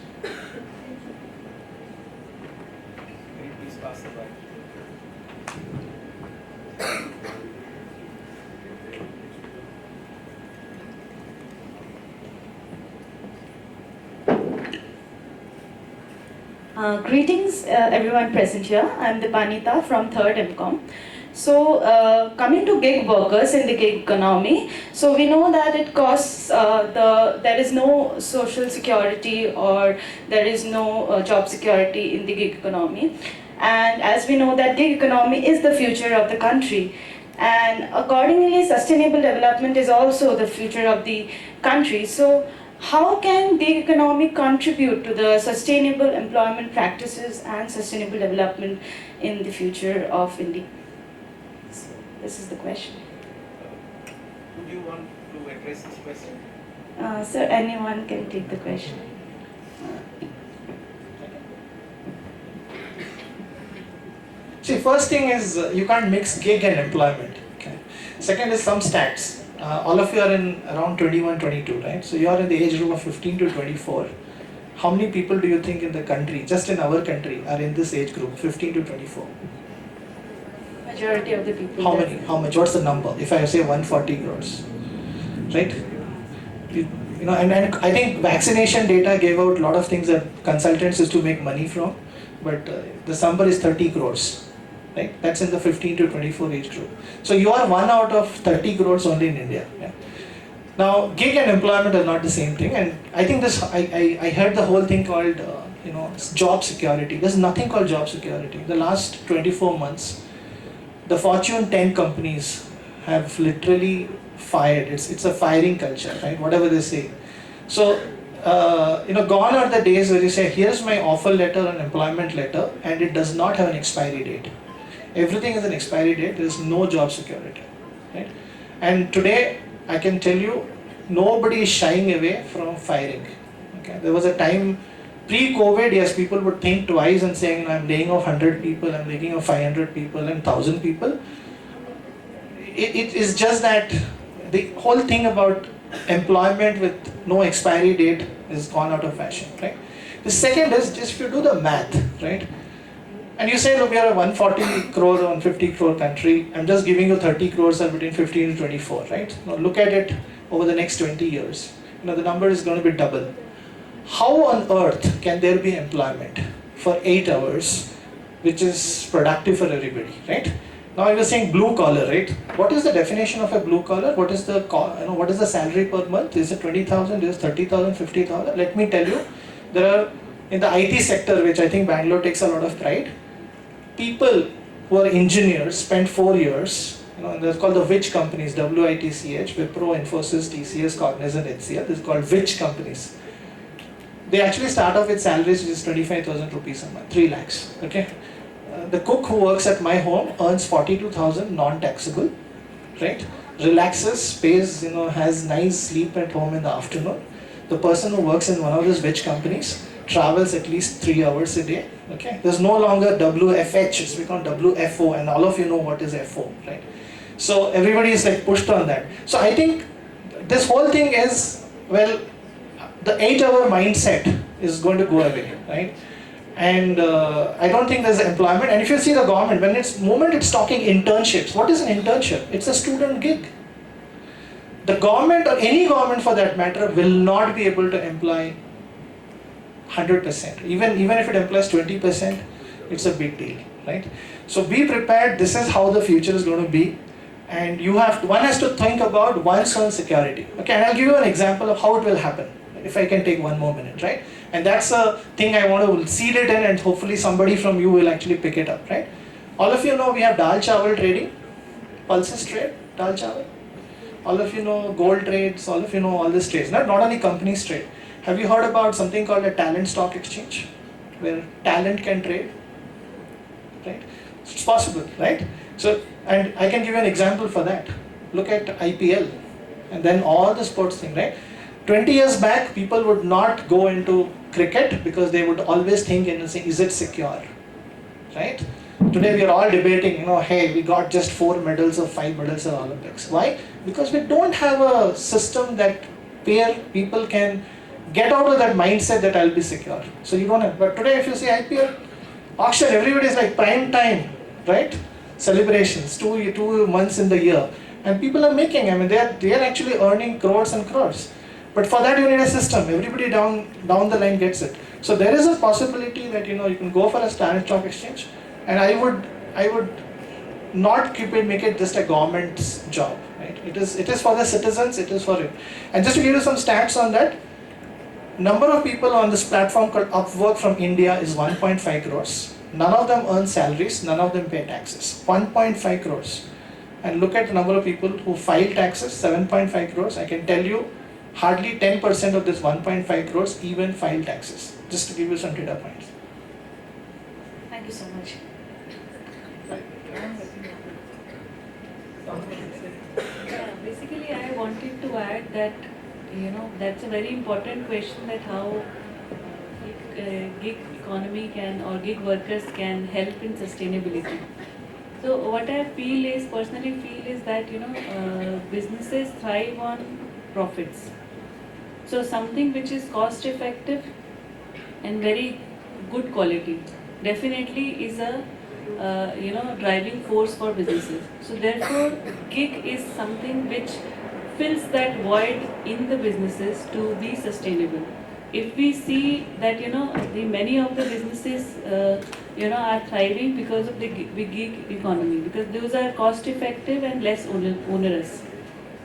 Greetings everyone present here. I'm Dipanita from 3rd MCOM. So coming to gig workers in the gig economy, so we know that it costs, there is no social security or there is no job security in the gig economy. And as we know that gig economy is the future of the country. And accordingly, sustainable development is also the future of the country. So how can gig economy contribute to the sustainable employment practices and sustainable development in the future of India? So this is the question. Would you want to address this question? Sir, anyone can take the question. See, first thing is you can't mix gig and employment. Okay. Second is some stats. All of you are in around 21, 22, right? So you are in the age group of 15 to 24. How many people do you think in the country, just in our country, are in this age group, 15 to 24? Majority of the people. How many? How much? What's the number? If I say 140 crores, right? And I think vaccination data gave out a lot of things that consultants used to make money from, but the number is 30 crores. right? That's in the 15 to 24 age group. So you are 1 out of 30 crores only in India. Yeah? Now, gig and employment are not the same thing, and I think this, I heard the whole thing called, job security. There's nothing called job security. The last 24 months, the Fortune 10 companies have literally fired. It's a firing culture, right? Whatever they say. So, gone are the days where you say, here's my offer letter and employment letter, and it does not have an expiry date. Everything has an expiry date. There is no job security, right? And today, I can tell you, nobody is shying away from firing. Okay, there was a time pre-COVID, yes, people would think twice and saying, I'm laying off 100 people, I'm laying off 500 people and 1,000 people. It is just that the whole thing about employment with no expiry date is gone out of fashion, right? The second is just if you do the math, right? And you say, look, we are a 140 crore or 150 crore country. I'm just giving you 30 crores are between 15 to 24, right? Now look at it over the next 20 years. The number is going to be double. How on earth can there be employment for 8 hours, which is productive for everybody, right? Now I was saying blue collar, right? What is the definition of a blue collar? What is the what is the salary per month? Is it 20,000? Is it 30,000? 50,000? Let me tell you, there are in the IT sector, which I think Bangalore takes a lot of pride. People who are engineers spend 4 years, they're called the WITCH companies, WITCH, Wipro, Infosys, TCS, Cognizant, HCL. This is called WITCH companies. They actually start off with salaries which is 25,000 rupees a month, 3 lakhs. Okay. The cook who works at my home earns 42,000 non-taxable, right? Relaxes, pays, has nice sleep at home in the afternoon. The person who works in one of these WITCH companies travels at least 3 hours a day. Okay, there's no longer WFH, it's become WFO, and all of you know what is FO, right? So everybody is like pushed on that. So I think this whole thing is, well, the 8-hour mindset is going to go away, right? And I don't think there's employment. And if you see the government, when it's talking internships, what is an internship? It's a student gig. The government, or any government for that matter, will not be able to employ 100%. Even if it employs 20%, it's a big deal, right? So be prepared. This is how the future is going to be, and one has to think about one's own security. Okay, and I'll give you an example of how it will happen. If I can take 1 more minute, right? And that's a thing I want to seed it in, and hopefully somebody from you will actually pick it up, right? All of you know we have dal chawal trading, pulses trade, dal chawal. All of you know gold trades. All of you know all these trades. Not only companies trade. Have you heard about something called a talent stock exchange, where talent can trade, right? It's possible, right? So, and I can give you an example for that. Look at IPL, and then all the sports thing, right? 20 years back, people would not go into cricket because they would always think and say, is it secure, right? Today we are all debating, hey, we got just 4 medals or 5 medals in Olympics. Why? Because we don't have a system that where people can get out of that mindset that I'll be secure. So you don't have, but today if you see IPL auction, everybody is like prime time, right? Celebrations, 2 months in the year. And people are making, they are actually earning crores and crores. But for that you need a system. Everybody down the line gets it. So there is a possibility that you can go for a talent stock exchange, and I would not make it just a government's job. Right? It is for the citizens. It is for it. And just to give you some stats on that, number of people on this platform called Upwork from India is 1.5 crores. None of them earn salaries. None of them pay taxes. 1.5 crores. And look at the number of people who file taxes. 7.5 crores. I can tell you, hardly 10% of this 1.5 crores even file taxes. Just to give you some data points. Thank you so much. Basically, I wanted to add that, that's a very important question, that how gig economy or gig workers can help in sustainability. So what I personally feel is that, businesses thrive on profits. So something which is cost effective and very good quality definitely is a driving force for businesses. So therefore gig is something which fills that void in the businesses to be sustainable. If we see that many of the businesses are thriving because of the gig economy, because those are cost effective and less onerous.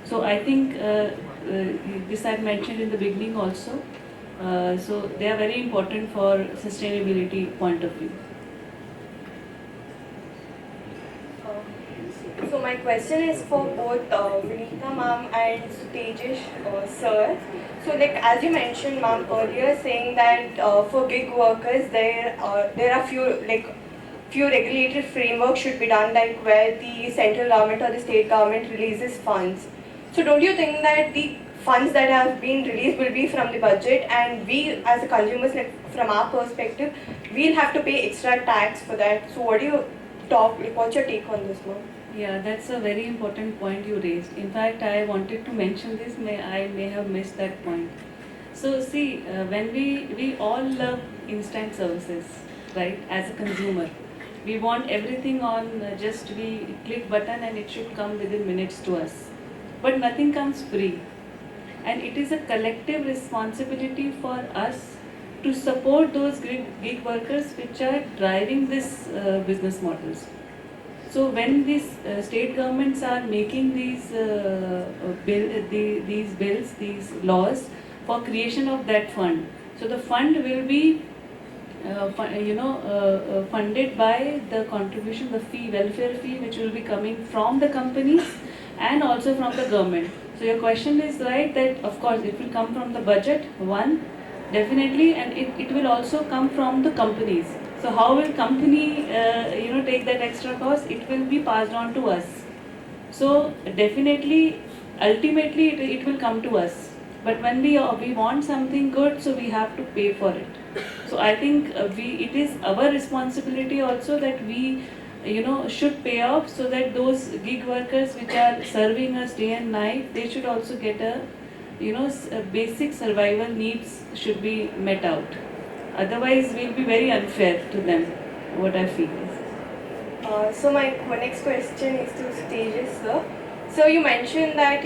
So I think this I mentioned in the beginning also. So they are very important for sustainability point of view. So my question is for both Vinita ma'am and Tejas sir. So like as you mentioned ma'am earlier, saying that for gig workers there are few regulatory frameworks should be done, like where the central government or the state government releases funds. So don't you think that the funds that have been released will be from the budget, and we as a consumers, like from our perspective, we'll have to pay extra tax for that? So what do you what's your take on this ma'am? Yeah, that's a very important point you raised. In fact, I wanted to mention this, I may have missed that point. So see, when we all love instant services, right, as a consumer. We want everything on just we click button and it should come within minutes to us. But nothing comes free. And it is a collective responsibility for us to support those gig workers which are driving this business models. So when these state governments are making these bills, these laws for creation of that fund, so the fund will be funded by the contribution, the fee, welfare fee, which will be coming from the companies and also from the government. So your question is right that of course it will come from the budget, one, definitely, and it will also come from the companies. So how will company take that extra cost? It will be passed on to us. So definitely, ultimately it will come to us. But when we want something good, so we have to pay for it. So I think it is our responsibility also that we should pay off, so that those gig workers which are serving us day and night, they should also get a basic survival needs should be met out. Otherwise, we'll be very unfair to them, what I feel is. So my next question is to Tejas sir. So you mentioned that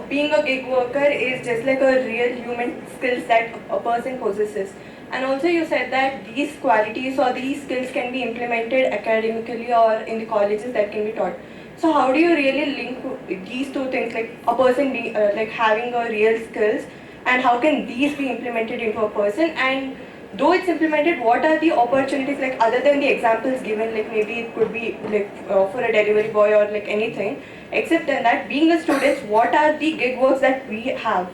being a gig worker is just like a real human skills that a person possesses, and also you said that these qualities or these skills can be implemented academically or in the colleges that can be taught. So how do you really link these two things, like a person being like having a real skills, and how can these be implemented into a person? And though it's implemented, what are the opportunities, like other than the examples given, like maybe it could be like for a delivery boy or like anything, except in that, being a student, what are the gig works that we have?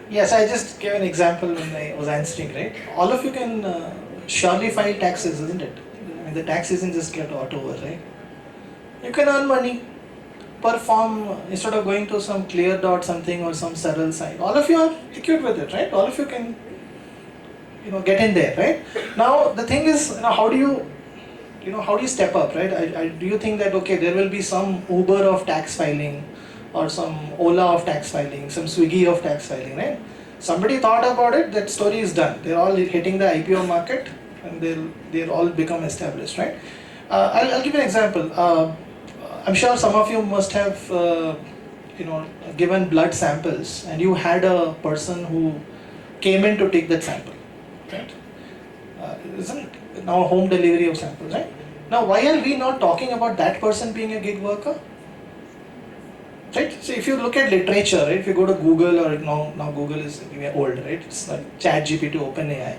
Yes, I just gave an example when I was answering, right? All of you can surely file taxes, isn't it? I mean, the tax isn't just get over, right? You can earn money per form instead of going to some clear dot something or some Saral site. All of you are equipped with it, right? All of you can, get in there, right? Now the thing is, how do you step up, right? Do you think that there will be some Uber of tax filing, or some Ola of tax filing, some Swiggy of tax filing, right? Somebody thought about it, that story is done. They're all hitting the IPO market and they'll all become established, right? I'll give you an example. I'm sure some of you must have given blood samples, and you had a person who came in to take that sample, right? Isn't it now home delivery of samples, right? Now why are we not talking about that person being a gig worker? Right? So if you look at literature, right, if you go to Google, or now Google is old, right? It's like ChatGPT, OpenAI.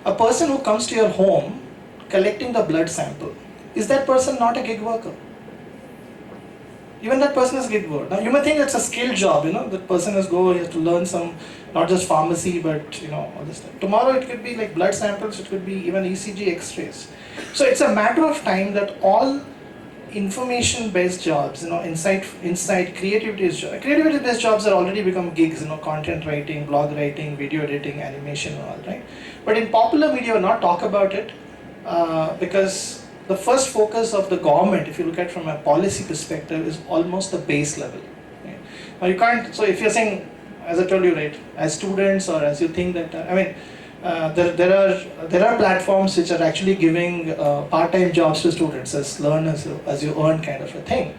A person who comes to your home collecting the blood sample, is that person not a gig worker? Even that person is gig worker. Now you may think it's a skilled job, that person he has to learn some, not just pharmacy, but all this stuff. Tomorrow it could be like blood samples, it could be even ECG, X-rays. So it's a matter of time that all information-based jobs, inside creativity-based jobs are already become gigs, content writing, blog writing, video editing, animation and all, right? But in popular media, we'll not talk about it because the first focus of the government, if you look at from a policy perspective, is almost the base level. Right? Now you can't, so if you're saying, as I told you, right, as students, or as you think that, there are platforms which are actually giving part-time jobs to students as learn as you earn kind of a thing,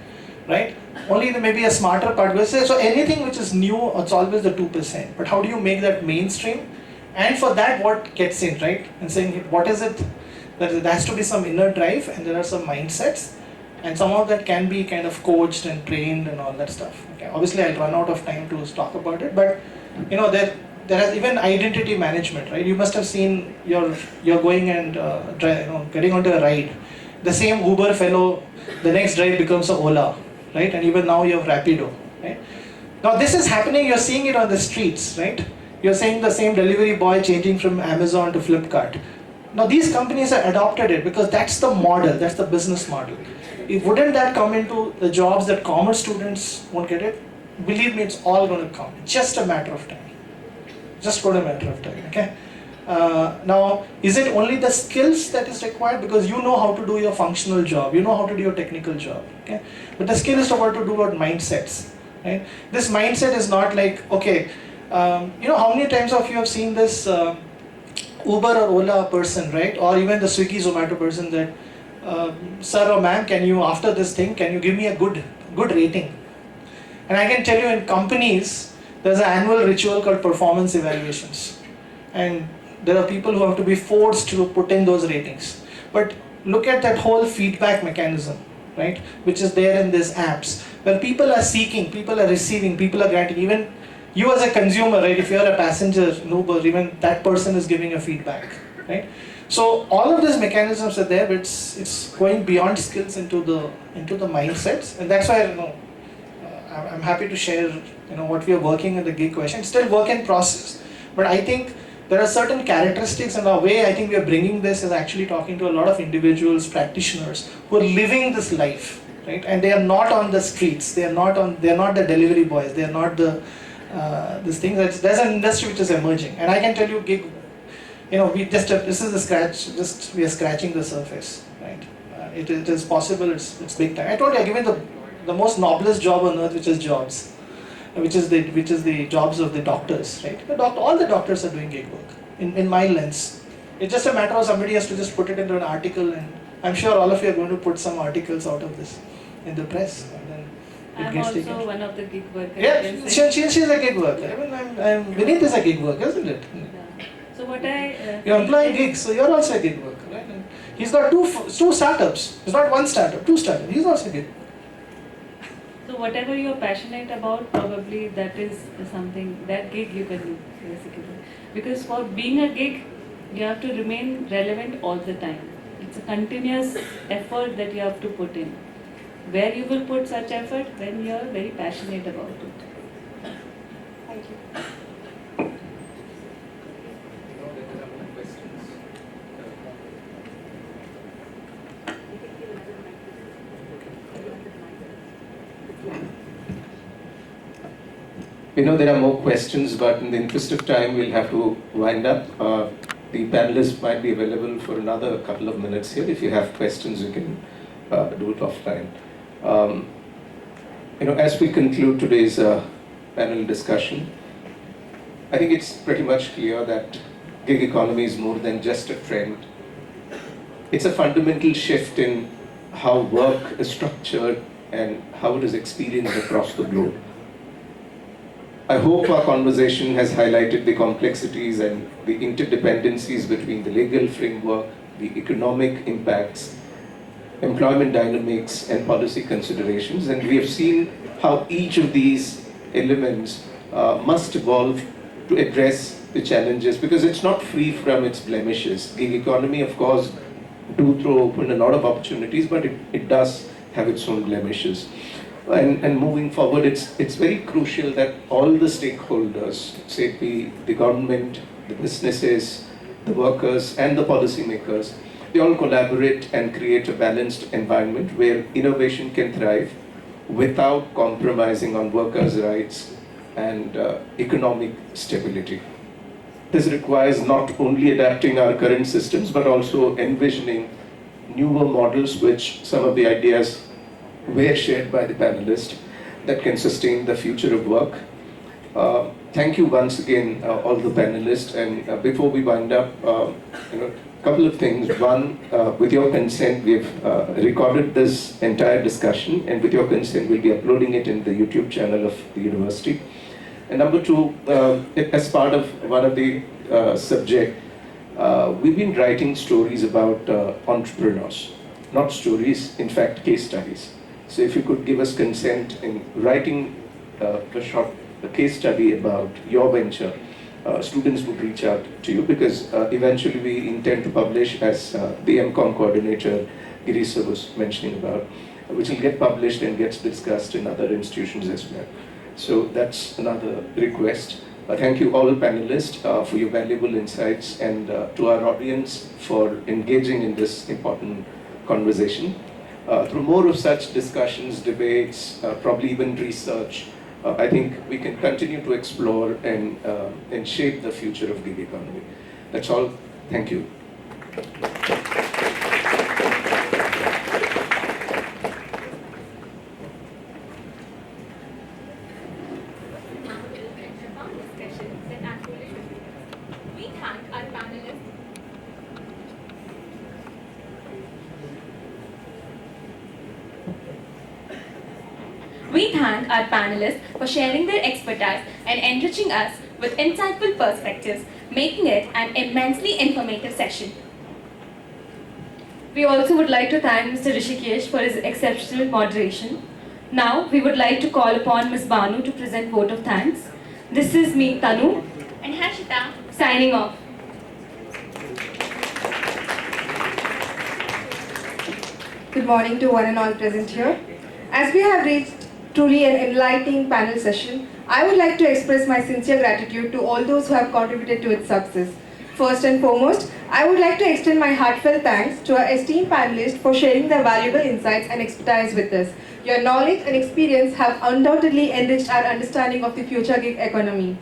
right? Only maybe a smarter part will say, so anything which is new, it's always the 2%. But how do you make that mainstream And for that, what gets in, right? And saying, what is it? There has to be some inner drive, and there are some mindsets, and some of that can be kind of coached and trained and all that stuff. Okay. Obviously, I'll run out of time to talk about it, but there has even identity management, right? You must have seen you're going and getting onto a ride. The same Uber fellow, the next drive becomes a Ola, right? And even now you have Rapido, right? Now this is happening. You're seeing it on the streets, right? You're seeing the same delivery boy changing from Amazon to Flipkart. Now these companies have adopted it because that's the model, that's the business model. If wouldn't that come into the jobs that commerce students won't get it? Believe me, it's all going to come. It's just a matter of time. Just a matter of time, okay? Now, is it only the skills that is required? Because you know how to do your functional job, you know how to do your technical job, okay? But the skill is about to do about mindsets, right? This mindset is not like, okay, how many times have you have seen this Uber or Ola person, right? Or even the Swiggy Zomato person that, sir or ma'am, after this thing, can you give me a good rating? And I can tell you in companies, there's an annual ritual called performance evaluations. And there are people who have to be forced to put in those ratings. But look at that whole feedback mechanism, right? Which is there in these apps. Where people are seeking, people are receiving, people are granting. Even you as a consumer, right? If you're a passenger in Uber, even that person is giving a feedback, right? So all of these mechanisms are there, but it's going beyond skills into the mindsets. And that's why I'm happy to share what we are working in the gig question. It's still work in process, but I think there are certain characteristics, and the way I think we are bringing this is actually talking to a lot of individuals, practitioners who are living this life, right? And they are not on the streets. They are not the delivery boys. They are not this thing. There's an industry which is emerging, and I can tell you, gig. This is the scratch. We are scratching the surface, right? It is possible. It's big time. I told you, I given the most noblest job on earth, which is jobs. Which is the jobs of the doctors, right? All the doctors are doing gig work, in my lens. It's just a matter of somebody has to just put it into an article, and I'm sure all of you are going to put some articles out of this in the press. And then I'm also one of the gig workers. Yeah, she's a gig worker. Vineet is a gig worker, isn't it? Yeah. So what you're employing gigs, so you're also a gig worker, right? And he's got two startups. It's not one startup, two startups. He's also a gig. So whatever you're passionate about, probably that is something, that gig you can do, basically. Because for being a gig, you have to remain relevant all the time. It's a continuous effort that you have to put in. Where you will put such effort? When you're very passionate about it. Thank you. There are more questions, but in the interest of time, we'll have to wind up. The panelists might be available for another couple of minutes here. If you have questions, you can do it offline. As we conclude today's panel discussion, I think it's pretty much clear that gig economy is more than just a trend. It's a fundamental shift in how work is structured and how it is experienced across the globe. I hope our conversation has highlighted the complexities and the interdependencies between the legal framework, the economic impacts, employment dynamics, and policy considerations. And we have seen how each of these elements must evolve to address the challenges, because it's not free from its blemishes. Gig economy, of course, do throw open a lot of opportunities, but it does have its own blemishes. And moving forward, it's very crucial that all the stakeholders, say the government, the businesses, the workers, and the policymakers, they all collaborate and create a balanced environment where innovation can thrive without compromising on workers' rights and economic stability. This requires not only adapting our current systems, but also envisioning newer models, which some of the ideas were shared by the panelists, that can sustain the future of work. Thank you once again, all the panelists. And before we wind up, a couple of things. One, with your consent, we've recorded this entire discussion, and with your consent, we'll be uploading it in the YouTube channel of the university. And number two, as part of one of the subject, we've been writing stories about entrepreneurs, not stories, in fact, case studies. So if you could give us consent in writing a case study about your venture, students would reach out to you, because eventually we intend to publish, as the MCOM coordinator Girisa was mentioning about, which will get published and gets discussed in other institutions as well. So that's another request. Thank you all panelists for your valuable insights, and to our audience for engaging in this important conversation. Through more of such discussions, debates, probably even research, I think we can continue to explore and shape the future of gig economy. That's all. Thank you. We thank our panelists. We thank our panelists for sharing their expertise and enriching us with insightful perspectives, making it an immensely informative session. We also would like to thank Mr. Rishikesh for his exceptional moderation. Now, we would like to call upon Ms. Banu to present vote of thanks. This is me, Tanu, And Harshita, signing off. Good morning to one and all present here. As we have reached truly an enlightening panel session, I would like to express my sincere gratitude to all those who have contributed to its success. First and foremost, I would like to extend my heartfelt thanks to our esteemed panelists for sharing their valuable insights and expertise with us. Your knowledge and experience have undoubtedly enriched our understanding of the future gig economy.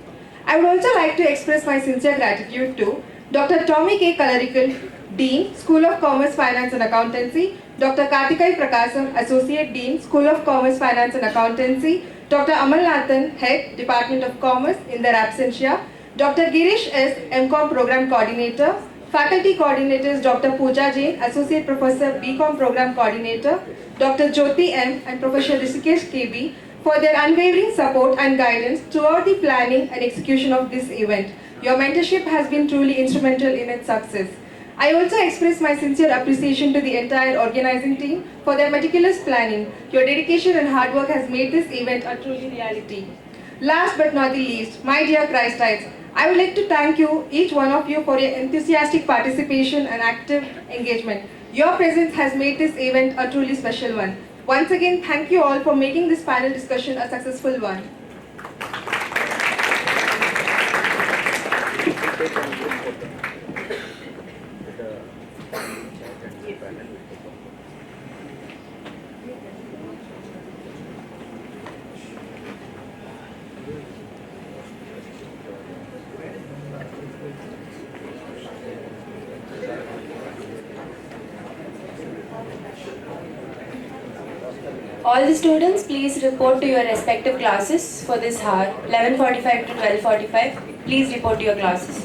I would also like to express my sincere gratitude to Dr. Tommy K. Kalarikal, Dean, School of Commerce, Finance and Accountancy, Dr. Kartikai Prakasam, Associate Dean, School of Commerce, Finance and Accountancy, Dr. Amalnathan, Head, Department of Commerce, in their absentia, Dr. Girish S., MCOM Program Coordinator, Faculty Coordinators Dr. Pooja Jain, Associate Professor, BCom Program Coordinator, Dr. Jothi M. and Professor Rishikesh KB, for their unwavering support and guidance throughout the planning and execution of this event. Your mentorship has been truly instrumental in its success. I also express my sincere appreciation to the entire organizing team for their meticulous planning. Your dedication and hard work has made this event a truly reality. Last but not the least, my dear Christites, I would like to thank you, each one of you, for your enthusiastic participation and active engagement. Your presence has made this event a truly special one. Once again, thank you all for making this panel discussion a successful one. All the students, please report to your respective classes for this hour, 11:45 to 12:45. Please report to your classes.